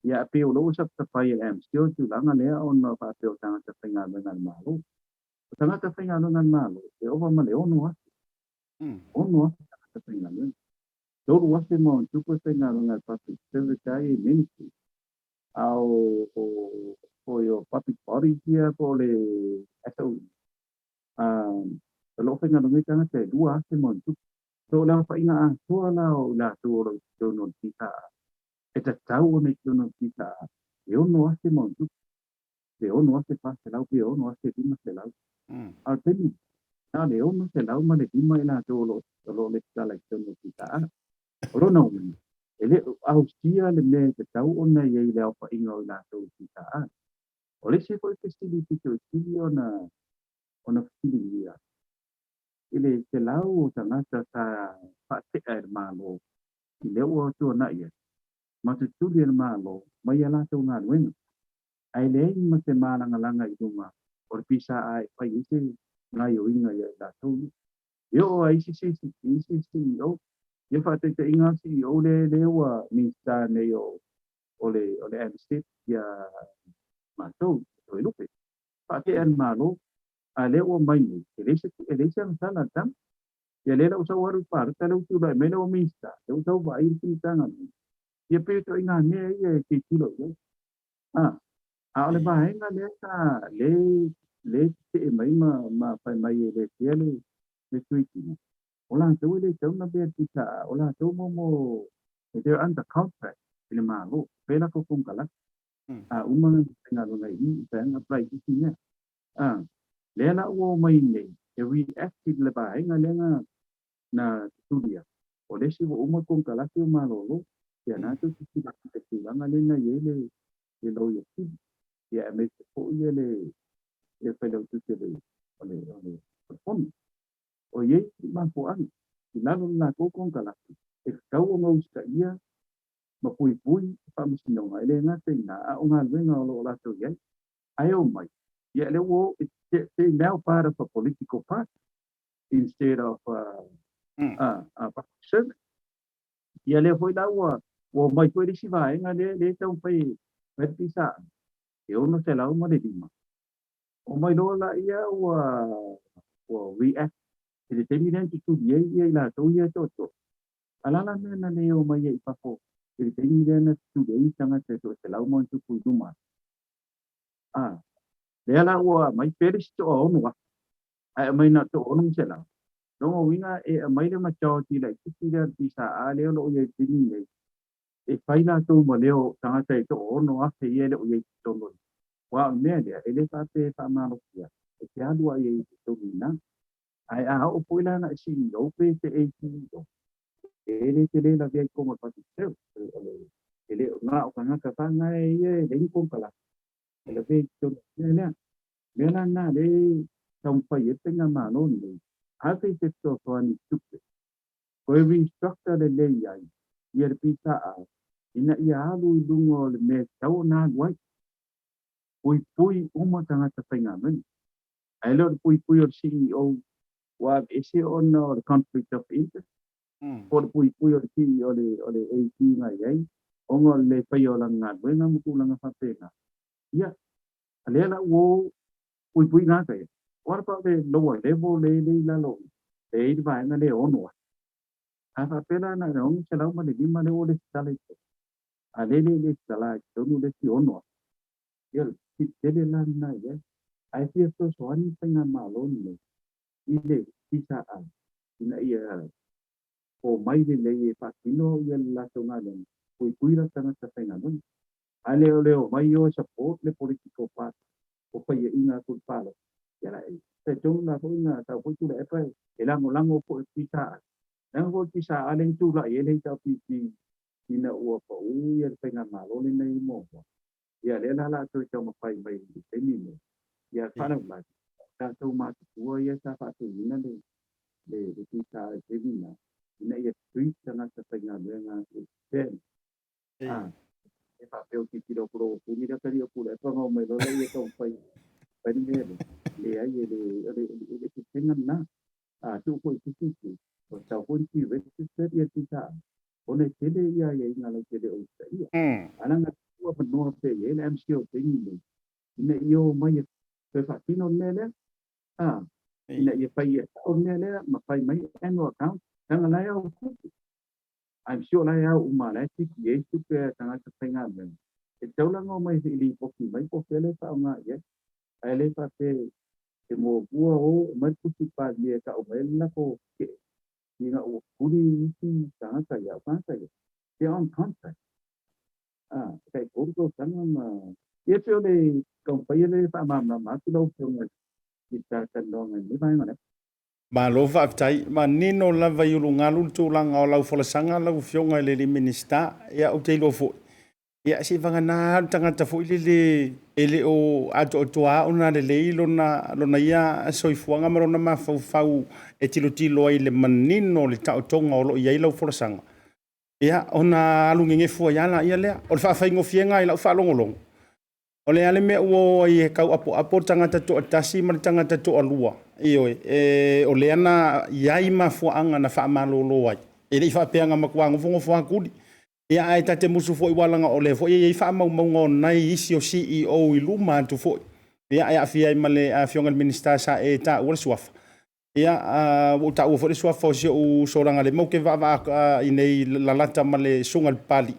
ia pe o lo sa tapai le MCO tu langa lea ona pa pe o tanga ta penga ngal malo o tanga ta penga ngal malo e o ma le ono ta penga ngal do o se mo tu ko penga ngal pa te tai ministry au o yo public body kia po le SO lo penga ngal tanga te dua se mo tu so la fa ina so la o la tu o no tita e ta tau o me tu no tita e ono ase mo tu e ono ase pa se lau pe ono ase tima se lau al teni na le ono se lau ma le tima ina to lo le tala ki no tita o no ele au sia le me te tau ona ye le au pa inga o la to tita o le se ko te stili to stili ona stili ia ele te lau o tangata ta pa te e malo I le o to na ia ma te tuli e malo mai ala to ngā nuenga ai le ma te malanga langa I tunga o le pisa ai pai ise ngai o inga ia la to yo ai si o ye fa te inga si o le wa minsta ne yo o le MST ya ma to o lupe fa te an malo a le o mai ni ele se sala tam ya le o sa waru par ta le tu ba me o minsta le o va ir sin tanga ye pe to inga ne ye ki kilo le ba henga le ta le te mai ma pa mai le tiele le tuiti ola to le to na be tita ola to mo they're under contract ile ma lo pela ko kung kala uma nga lo ngai ni ta nga price ki nya le la wo mai ne e we active le ba henga le nga na studia o le si wo uma kung kala ki ma lo ya na to ki ki la nga le na ye le lo ye ki ya me ko ye le pelo tu le ole pon o ye ma ko an ina no na ko kung kala e kau o ngau ska ia ma pui pa mi sino ngai le na te na o nga le nga lo la to ye ai o mai Yeah, they now part of a political party instead of service. Yeah, le foi da wa mai foi di siva nga le tão pai pisa. Eu não sei lá uma de dima. O mai do la ia wa react. Ele tem idade tu dia la tu ia to. Ala la na le o mai pa ko. Ele tem idade tu dia tanga te to se la uma tu ku duma. Le la wa mai peris to onu wa. Ai mai na to onu se la. No winga mai le ma cho ti le ti dia pisa a le lo ye ti ni e faina to mo leo tanga te to ono a te ye le o ye to mo wa me le ele pa te pa ma no ya e te adu ye to na ai a o poila na si o pe te e ti do ele te le la vie como pa ti se ele na o kana ka pa nga ye le ko kala ele pe to le na le tong pa ye te nga ma no ni a te te to ni tu ko vi structure le ya ye pita ina ia alu lungo le me tau na wai pui uma tanga ta penga men ai lo pui o CEO wa ese on the conflict of interest por pui o CEO le AT ngai ai ongo le payo lang ngat we na mutu lang fa pena ia ale la wo pui na kai what about the lower level le la lo e vai na le ono a fa pena na no se la ma le ma le o le sale alele sala tonu le si ono yel si tele la na ye ai si so so ani penga malo ni ile bisa a ina ia o mai le ye pa kino yel la tona le pui la tanga ta penga no ale ole o mai yo support le political part o pa ye ina ku palo ya te tonu na ko na ta ko tu le pa elango po bisa nang bisa ale tu la ye le ta pi ina ua pa ia penga malo ni nei mo ia le la to to ma pai mai te ni ia kana ma ta to ma tu ia ta fa tu ina le ti ta te ni ina ia street na ta penga le na ten e fa pe o ti ro pro ni da kari o pura pa mo me lo le ia to pai pai ni le ai le ti penga na tu ko ti o ta ko ti ve ti se ia ti ta ona tele ia ina le tele o ta ia ana nga tua pa no pe ye le MCO te ni ina io mai pe fa tino nele ina ia pa ia o nele ma pai mai annual account tanga la ia I'm sure la ia uma la ti ye tu pe tanga ta penga men e tau la ngo mai li po ki mai po pele pa nga ye ai le pa pe te mo bua o mai ku ti pa ye ka o mai na ko ke ina o kuri ti tanga ta ya pa ta ye they on contract cái cổ sản mà tiếp theo đây còn phải lấy phạm mà cái đâu thường là kita cần đó ngày mấy mai mà đấy ma lo fa tai ma nino la va yulu ngalu tu lang au lau fola sanga lau fionga le Minisiter ya o te lo fo ya si vanga na tanga ta fo ele o ato toa ona le lona ia soifuanga marona ma fau e tilo ai le manino le ta tonga o lo ia lau fola sanga ia ona alunge fua ya la ia le o fa ingo fienga ila fa longolong o le ale me o ia kau apo tanga ta to tasi ma tanga ta to alua io o le ana iai ma fuanga na fa malolo ai e le fa peanga ma kwanga fongo kudi ia ai ta te musu foi walanga o le foi ia fa mau nai isi o CEO i luma tu foi ia ai afia i male a fionga Minisiter sa e ta o suafa ia o ta o foi suafa o soranga le mo ke va i nei la lata male sungal pali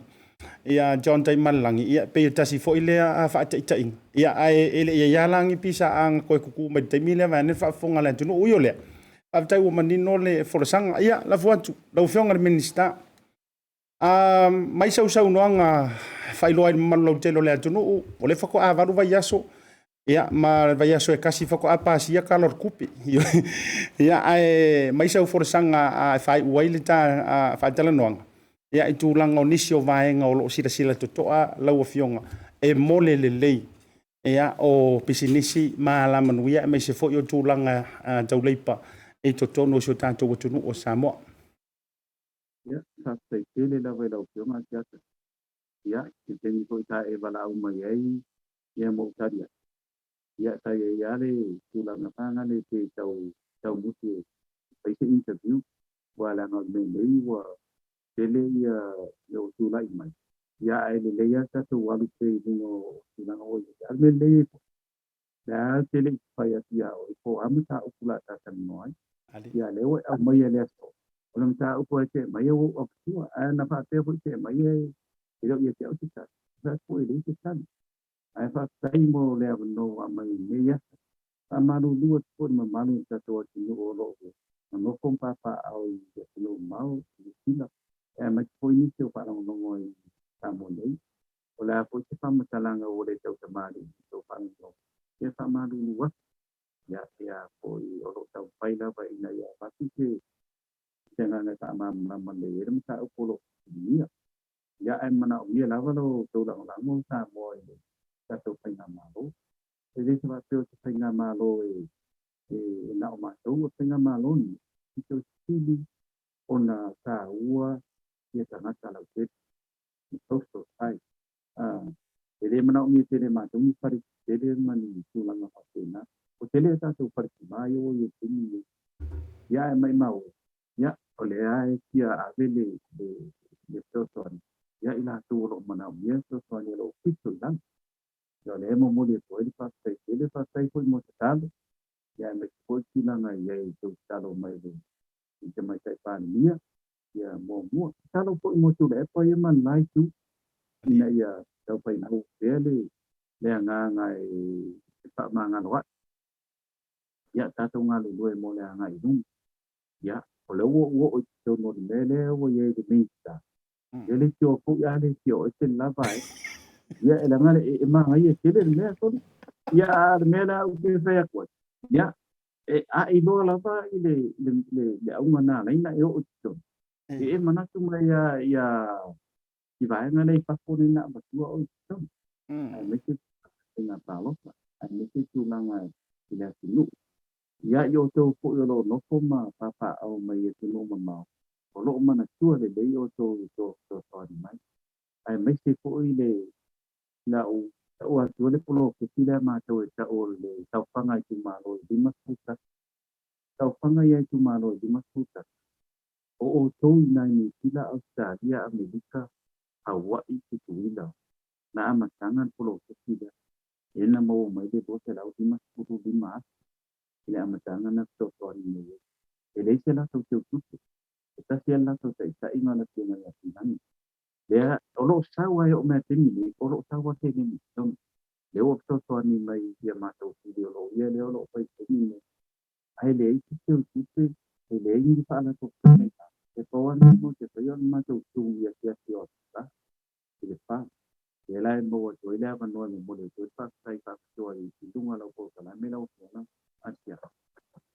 ia John tai malangi ia pe tasi foi le a fa ta ing ia ai ele ia langi pisa ang ko ku me te mile va ne fa fonga le tu no yo le fa tai o manino le forsanga ia la fuatu la fionga Minisiter mai sau noanga fai loai malo te lo le tu no o le fa ko a varu vai yaso ia ma vai yaso e kasi fa ko a pasi ia kalor kupi ia ai mai sau forsanga a fai uai le ta fa tala noanga ia i tūlanga o nisi o vaenga o lo sila to toa lau fionga e mole le lei ia o pisinisi ma manuia me se fo yo tūlanga tau leipa e to tono so tanto o tunu o Samoa ia sa te kele la vai lau pionga kiata ia ki te ni ko ta e vala uma ai ia mo taria ya saya ya le tulang ngapanga le te tau mutiไปที่ interview ว่าแล้วเราไม่ได้ว่าเจเลยอยู่ตุลาอีกไหมยาไอ้เลยยาถ้าตัววันที่ดูตุลาโอ้ยอันนี้เลยแล้วเจเลยไปที่ยาโอ้ยพออามุตาอุปลาตากันน้อยยาเลยว่าเอาไม่ยาเลยสุพอเราตาอุปเจไม่ยาอุปตัวอันนั้นพอเจอุปเจไม่ยาที่เราอยากจะเอาที่ไหนแล้วพออีกที่ไหนไอ้พอใจโมแล้วโน้ว่าไม่เนี่ยamalu dua pun memalu satu sini orang menokong papa au belum mau sila macam ini tu pak long ngoi tamu ni oleh apa cepat masalah oleh tahu kemari tu pak long dia sama dulu ya poi orang tahu baiklah baiklah ya pasti ke jangan nak sama mandiri masa upolo ni ya mana dia lah kalau tu orang lama sama satu pengamalu jadi sebab tu pengamalu nak masuk pengamalu ni itu sini ona tahu dia sangat kalau itu selesai jadi mana umi jadi macam ni pada jadi mana tulang apa sih na jadi satu percuma yo ini ya mau ya oleh dia avili de person ya ilah tu lo mana umi person lo itu lang yo le mo mo de poi pasai poi mo sekali ya me poi tulang ya itu kalau mai de macam macam ni ya mo kalau poi mo tu le poi man lai tu ina ya tau pai na dia le ngai pak mangan wat ya ta tu ngai lu mo le ngai dum ya kalau wo tu no le wo ye de mi ta ye le cho fu ya le cho chen la bai ya la ngai ma ngai ye le le so ya me la u ke fa ya ko ya a I do la ba le ông na nai na yo cho e mana tu ya thì phải ngay đây phát phone lên bật qua ôi không mấy cái là bảo lắm mấy cái chu năng này thì là tính nụ giá yêu châu phụ yêu đồ nó không mà phá ao mày thì nó mà màu có lộ mà là chua để đấy yêu châu cho mấy mấy cái phụ để là ở chỗ đấy phụ lộ cái là mà tôi cho để tàu phăng ngay chung mà rồi đi mất hút tất tàu phăng ngay chung mà rồi đi mất hút tất ô tô này thì là ở cả đi America awak itu tuilah na amasangan pulau kecil ina mau mai de bos lau di mas puru di mas ina amasangan nak to ini ele sela to tu kita siala to sai ingana tiana ya sinan dia olo sawa yo metin ni olo sawa te ni dong leo to ni mai dia mato video lo ya leo lo pai ni ai le tu ele ni fa na to ke kawan mo ke yon mato tu ya yo Depan, dia lain bawa cuy dia manual boleh cuy pakai cuy itu kalau kau kalau melau kena asyik.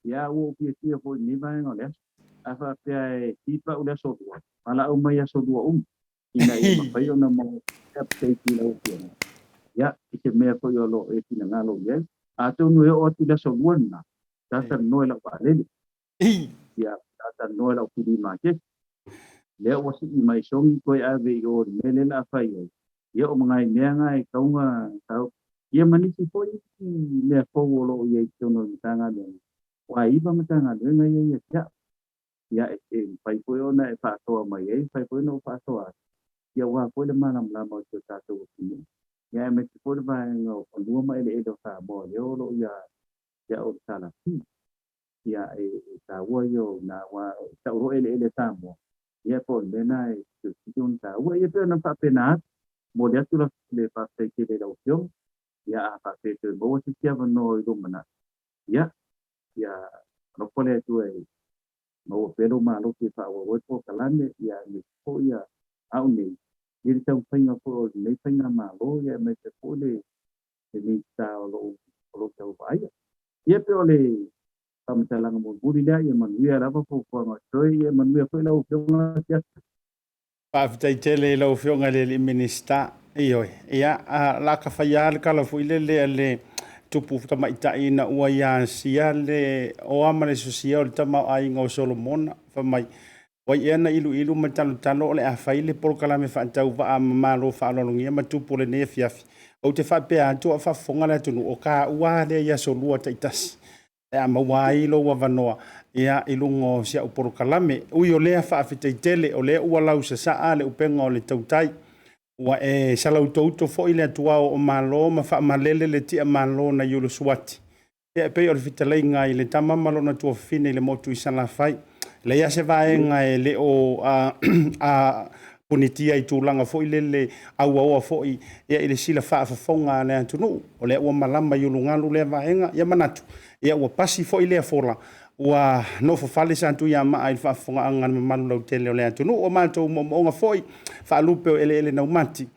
Ya, wo dia pun ni mana oleh apa dia tiba udah sodua, malah umaya sodua ina apa yo nama kapten kilo kena. Ya, itu mereka yo lo itu ngalo ya. Atau nuyo tidak sodua na, dasar nuyo lo balik. Ya, dasar nuyo lo pilih macam. Dia wasi imai songi koi ave yo melen apa yo ye omangai mengai kaunga tau ye manisi poi le fowolo ye tono tanga de wa iba matanga de ngai ye ya pai poi ona e pa to mai ye pai poi no pa to ya wa poi le malam la mo to ta to ni ya me poi ba ngo lu mai le do sa bo yo lo ya o sala ya ta wo yo na wa ta ro ele ta mo ya pun benai tujuan tahu ya tu nampak penat boleh tu lah lepas saya le langsung ya apa tu bawa setiap menoi tu mana ya no boleh tu mau pelo malu kita awal tu kalan ya ni ko ya au ni jadi tu pengen apa ni pengen malu ya macam boleh ni tahu lo tahu baik ya boleh tâm ta lang một bút đi đấy mà nuôi là bao phục mà chơi mà nuôi phải lâu chung nó chết. Pa fitai tele lau fionga le Minisiter ioi ia la ka faya ka la fuile le tupu tama itai na ua ia sia le o amane social tama ai ngo Solomon fa mai wai ena ilu ma talo le a faile por kala me fa tau va ma lo fa lo ngia ma tupu le ne fiafi o te whapea atua whafonga le tunu o ka ua le ia so lua taitasi. E a mawai lo wa vanoa ia ilungo sia uporo kalame. Ui o lea whaafitaitele o lea ua lau sa saa le upenga o le tautai. Ua e salau touto fo i le atua o malo ma wha malele le tia malo na yulu suati. Ia pe o le fitalei ngai le tamamalo na tua fine le motu i sana fai. Le ia se vaenga e le o a punitia i tūlanga fo i le aua fo i ia i le sila whaafafonga le antunu. O le ua malama yulu ngalu le vaenga ia manatu. Ia ua pasi fo i le fola. Ua nofo fale santu ia maa i whaafonga anga na malu lau tele o le antunu. O mātou moonga fo i whaalupe o ele nau mati.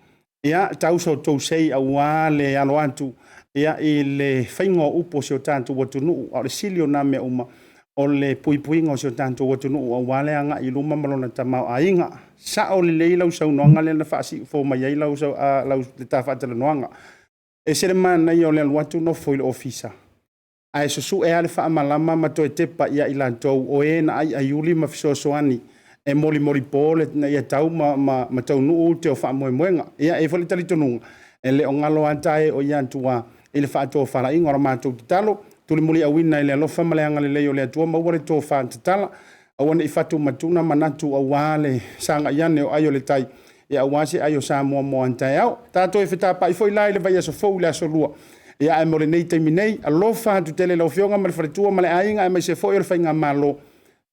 Ia tauso tau sei au le alo antu. Ia i le whaingo upo si o tātou watunu. O le silio na me uma. O le puipuinga o si o tātou watunu. O wale anga i luma malona tamau a inga. Sa o le leilau sau noanga le na whaasi fo mai ai lau sau lau le tawhatala noanga. E sere mana i o le aluatu no foil ofisa. Ai susu e ale wha malama ma to e tepa ia i lantou o e na ai aiuli ma fisosoani. E moli pole na ia tau ma tau nuu te o wha moenga. Ia e foli tali tonunga. E le o ngalo antae o ia antua i le wha atua whara inga ora mātou te talo. Tuli muli awina i le alofa ma le anga le leo le atua maware tō wha te tala. Awane i whatu matuna manatu au wale sanga iane o ayo le tai. E awase ayo sa mua antae au. Tātou e whetapa i foi lai le vai aso fau le aso lua. Ia e mole nei teimi nei, alofa tu tele lau fionga ma le wharetua ma le ainga e mai se foi o le whainga malo.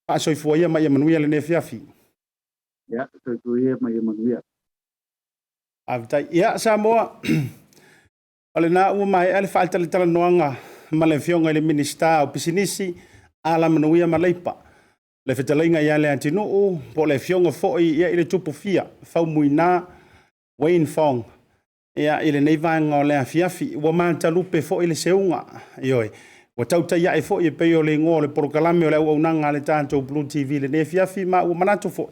Paso i fuaia ma ia manuia le ne fiafi. Ia, tuia ma ia manuia. Avitai, ia sa moa, ole na ua mai ale whaita le tala noanga ma le fionga le Minisiter o pisinisi ala manuia ma leipa. Le whetalainga ia le antinuu, po le fionga foi ia i le tupu fia, fau muina, Wayne Fong. Ia ile nei vanga o le afiafi ua mantalupe fo ile seunga ioi ua tautai ia e fo i pei o le ngō le porokalame o le auaunanga le tātou BLU TV le ne afiafi ma ua manatu fo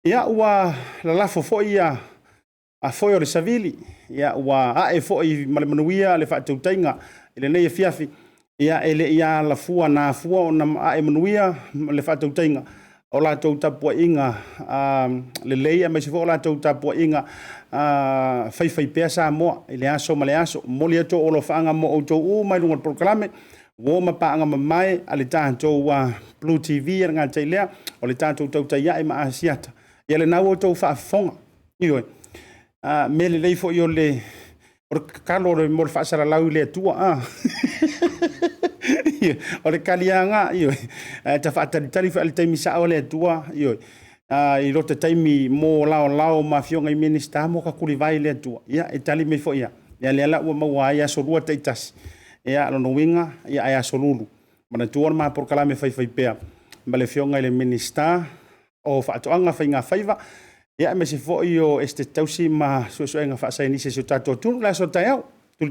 ia ua lalafo fo ia a fo o le savili ia ua a e fo i malemanuia le whaatautainga ile nei afiafi ia ele ia la fua na fua o na a e manuia le whaatautainga o la tau tapua inga le leia mai se fo o la tau tapua inga fai pea sa moa i le aso ma le aso moli ato o lo whaanga mo o tau mai lunga proklame wo ma paanga ma mai a le tātou BLU TV ngā teilea o le tātou TAUTAI ma ASIATA ia le nau o tau whaafonga ioi me le leifo i o le o le kalo le mo le whaasara lau le atua o le kalianga ioi ta whaatari wha le taimi sa o le atua ioi i rota taimi mo lao ma fionga i Minisiter mo ka kuri vai le atua ia e tali me fo ia ia le ala ua maua ia solua taitasi ia alono winga ia ia solulu mana tuor ma por kalame fai pea ma le fionga i le Minisiter o whaatoanga whai ngā whaiva ia me se fo i o este tausi ma suenga whaasai nise se tātou tunu la so tai au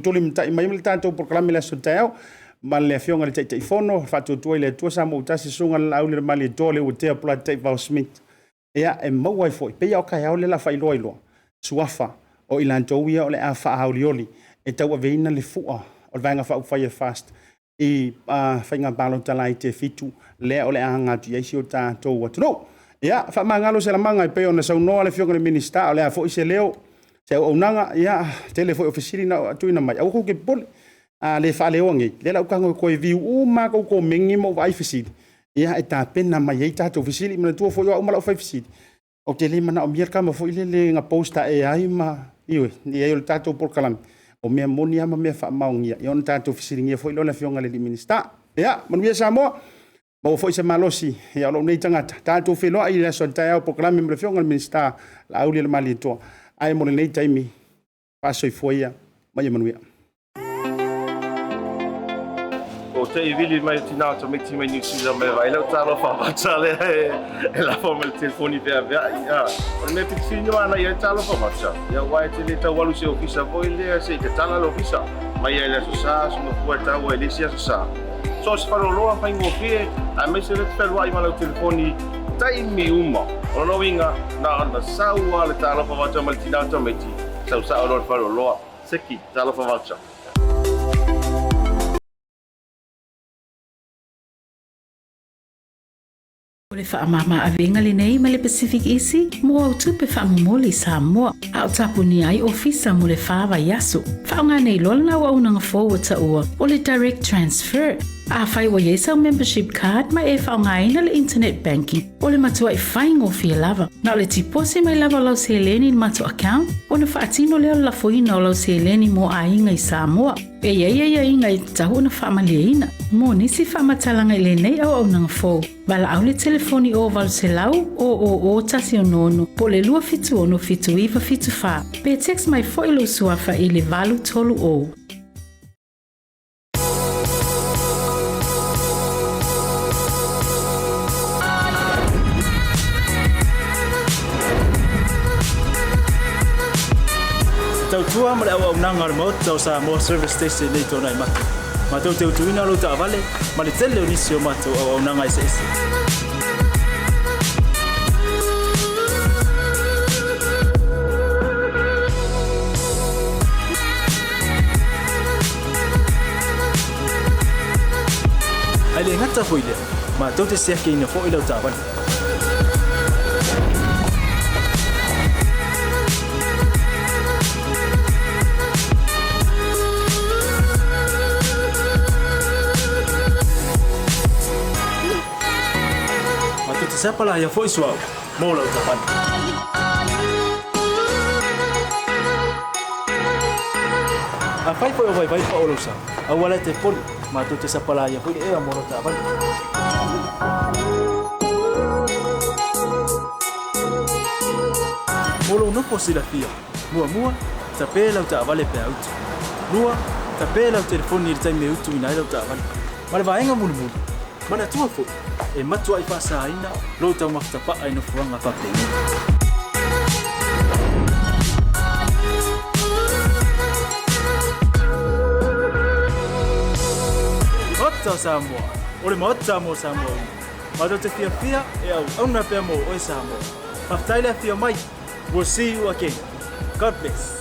tuli mtai mai le tātou por kalame la so tai au ma le fionga le tai fono whaatotua i le atua sa mo utasi sunga la au le mali tole o te apula tai vau smith ia e mau ai foi pe ia o kai au le la fai loilo suafa o ilantou ia o le a fa haulioli e tau aveina le fua o le vanga fa fire fast i fainga balo talai te fitu le o le anga tu ia sio tātou atu no ia fa mangalo se la manga pe ona sa no le fionga le Minisiter o le a foi se leo se o nanga ia tele foi ofisiri na tu ina mai au ko ke pole le fa le ongi le la kango ko viu ma ko mengi mo vai fisiri ia e tā pena mai ei tātou fisili mana tua foi o mala fai fisili o te lima na o mier kama foi le nga posta e ai ma iwe ni e o tātou por kalam o mea moni ama mea wha maungia i ona tātou fisili ngia foi lola fionga le Minisiter ia manuia sa moa ma o foi se malosi ia o lo nei tangata tātou whiloa i le so tai au por kalam me fionga le Minisiter la auli le mali toa ai mo le nei taimi paso i foi ia mai manuia o te i vili mai tina to make team New Zealand me vai lau talo fa batale e la forma il telefoni per via o me pixino ana ia talo fa batsa ia wai te le tau walu se ofisa voi le se te tala lo ofisa mai ia le so sa so no fu ta o le sia so sa so se faro lo fa ingo fie a me se le fel wai ma lo telefoni tai mi uma o no winga na sa wa le talo fa batsa mal tina to me ti sa o lo faro lo seki talo fa batsa O le whaamama awenga le nei ma le Pacific Isi, mo au tupe whaamumoli Samoa, a o tapuni ai ofisa mo le whaava yaso. Whaonga nei lolna wa unanga forward ua, o le direct transfer. A whai wa yesa membership card ma e whaonga ina le internet banking, o le matua i whaingo fia lava. Na o le tipose mai lava lau se leni matua account, o na whaatino leo la foina o lau se leni mo a inga i Samoa. E ia inga i tahu na whaamalia ina, mo nisi whaamatalanga i le nei au nanga fo. Wala au le telefoni o walu se lau o tasi o nono, po le lua fitu ono fitu iwa fitu wha. Pe text mai fo ilo suafa i le valu tolu o. Tautua ma le au nanga le mot tau sa mo service station nei tona i maki. Ma tau te utuina lo ta vale, ma le tele o nisi o matu au nanga i se isi. Ai le ngata foile, ma tau te seke ina fo ilo ta vale. Siapa lah yang voice wow, mau lah ucapan. Apa itu yang baik Pak Olusa? Awalnya telepon, matu siapa lah yang voice mau lah ucapan. Mulu no posible fia, mua, tapi lah ucapan lebih out. Mua, tapi lah telepon ni time out ina lah ucapan. Malah bayang mulu. Mana tua fu? Matua i fasa ina, lo tau maktapa ai no fuanga fapengi. Ota Samoa, ole mota mo Samoa. Mato te fia e au na pe mo o Samoa. Aftaila fia mai. We'll see you again. God bless.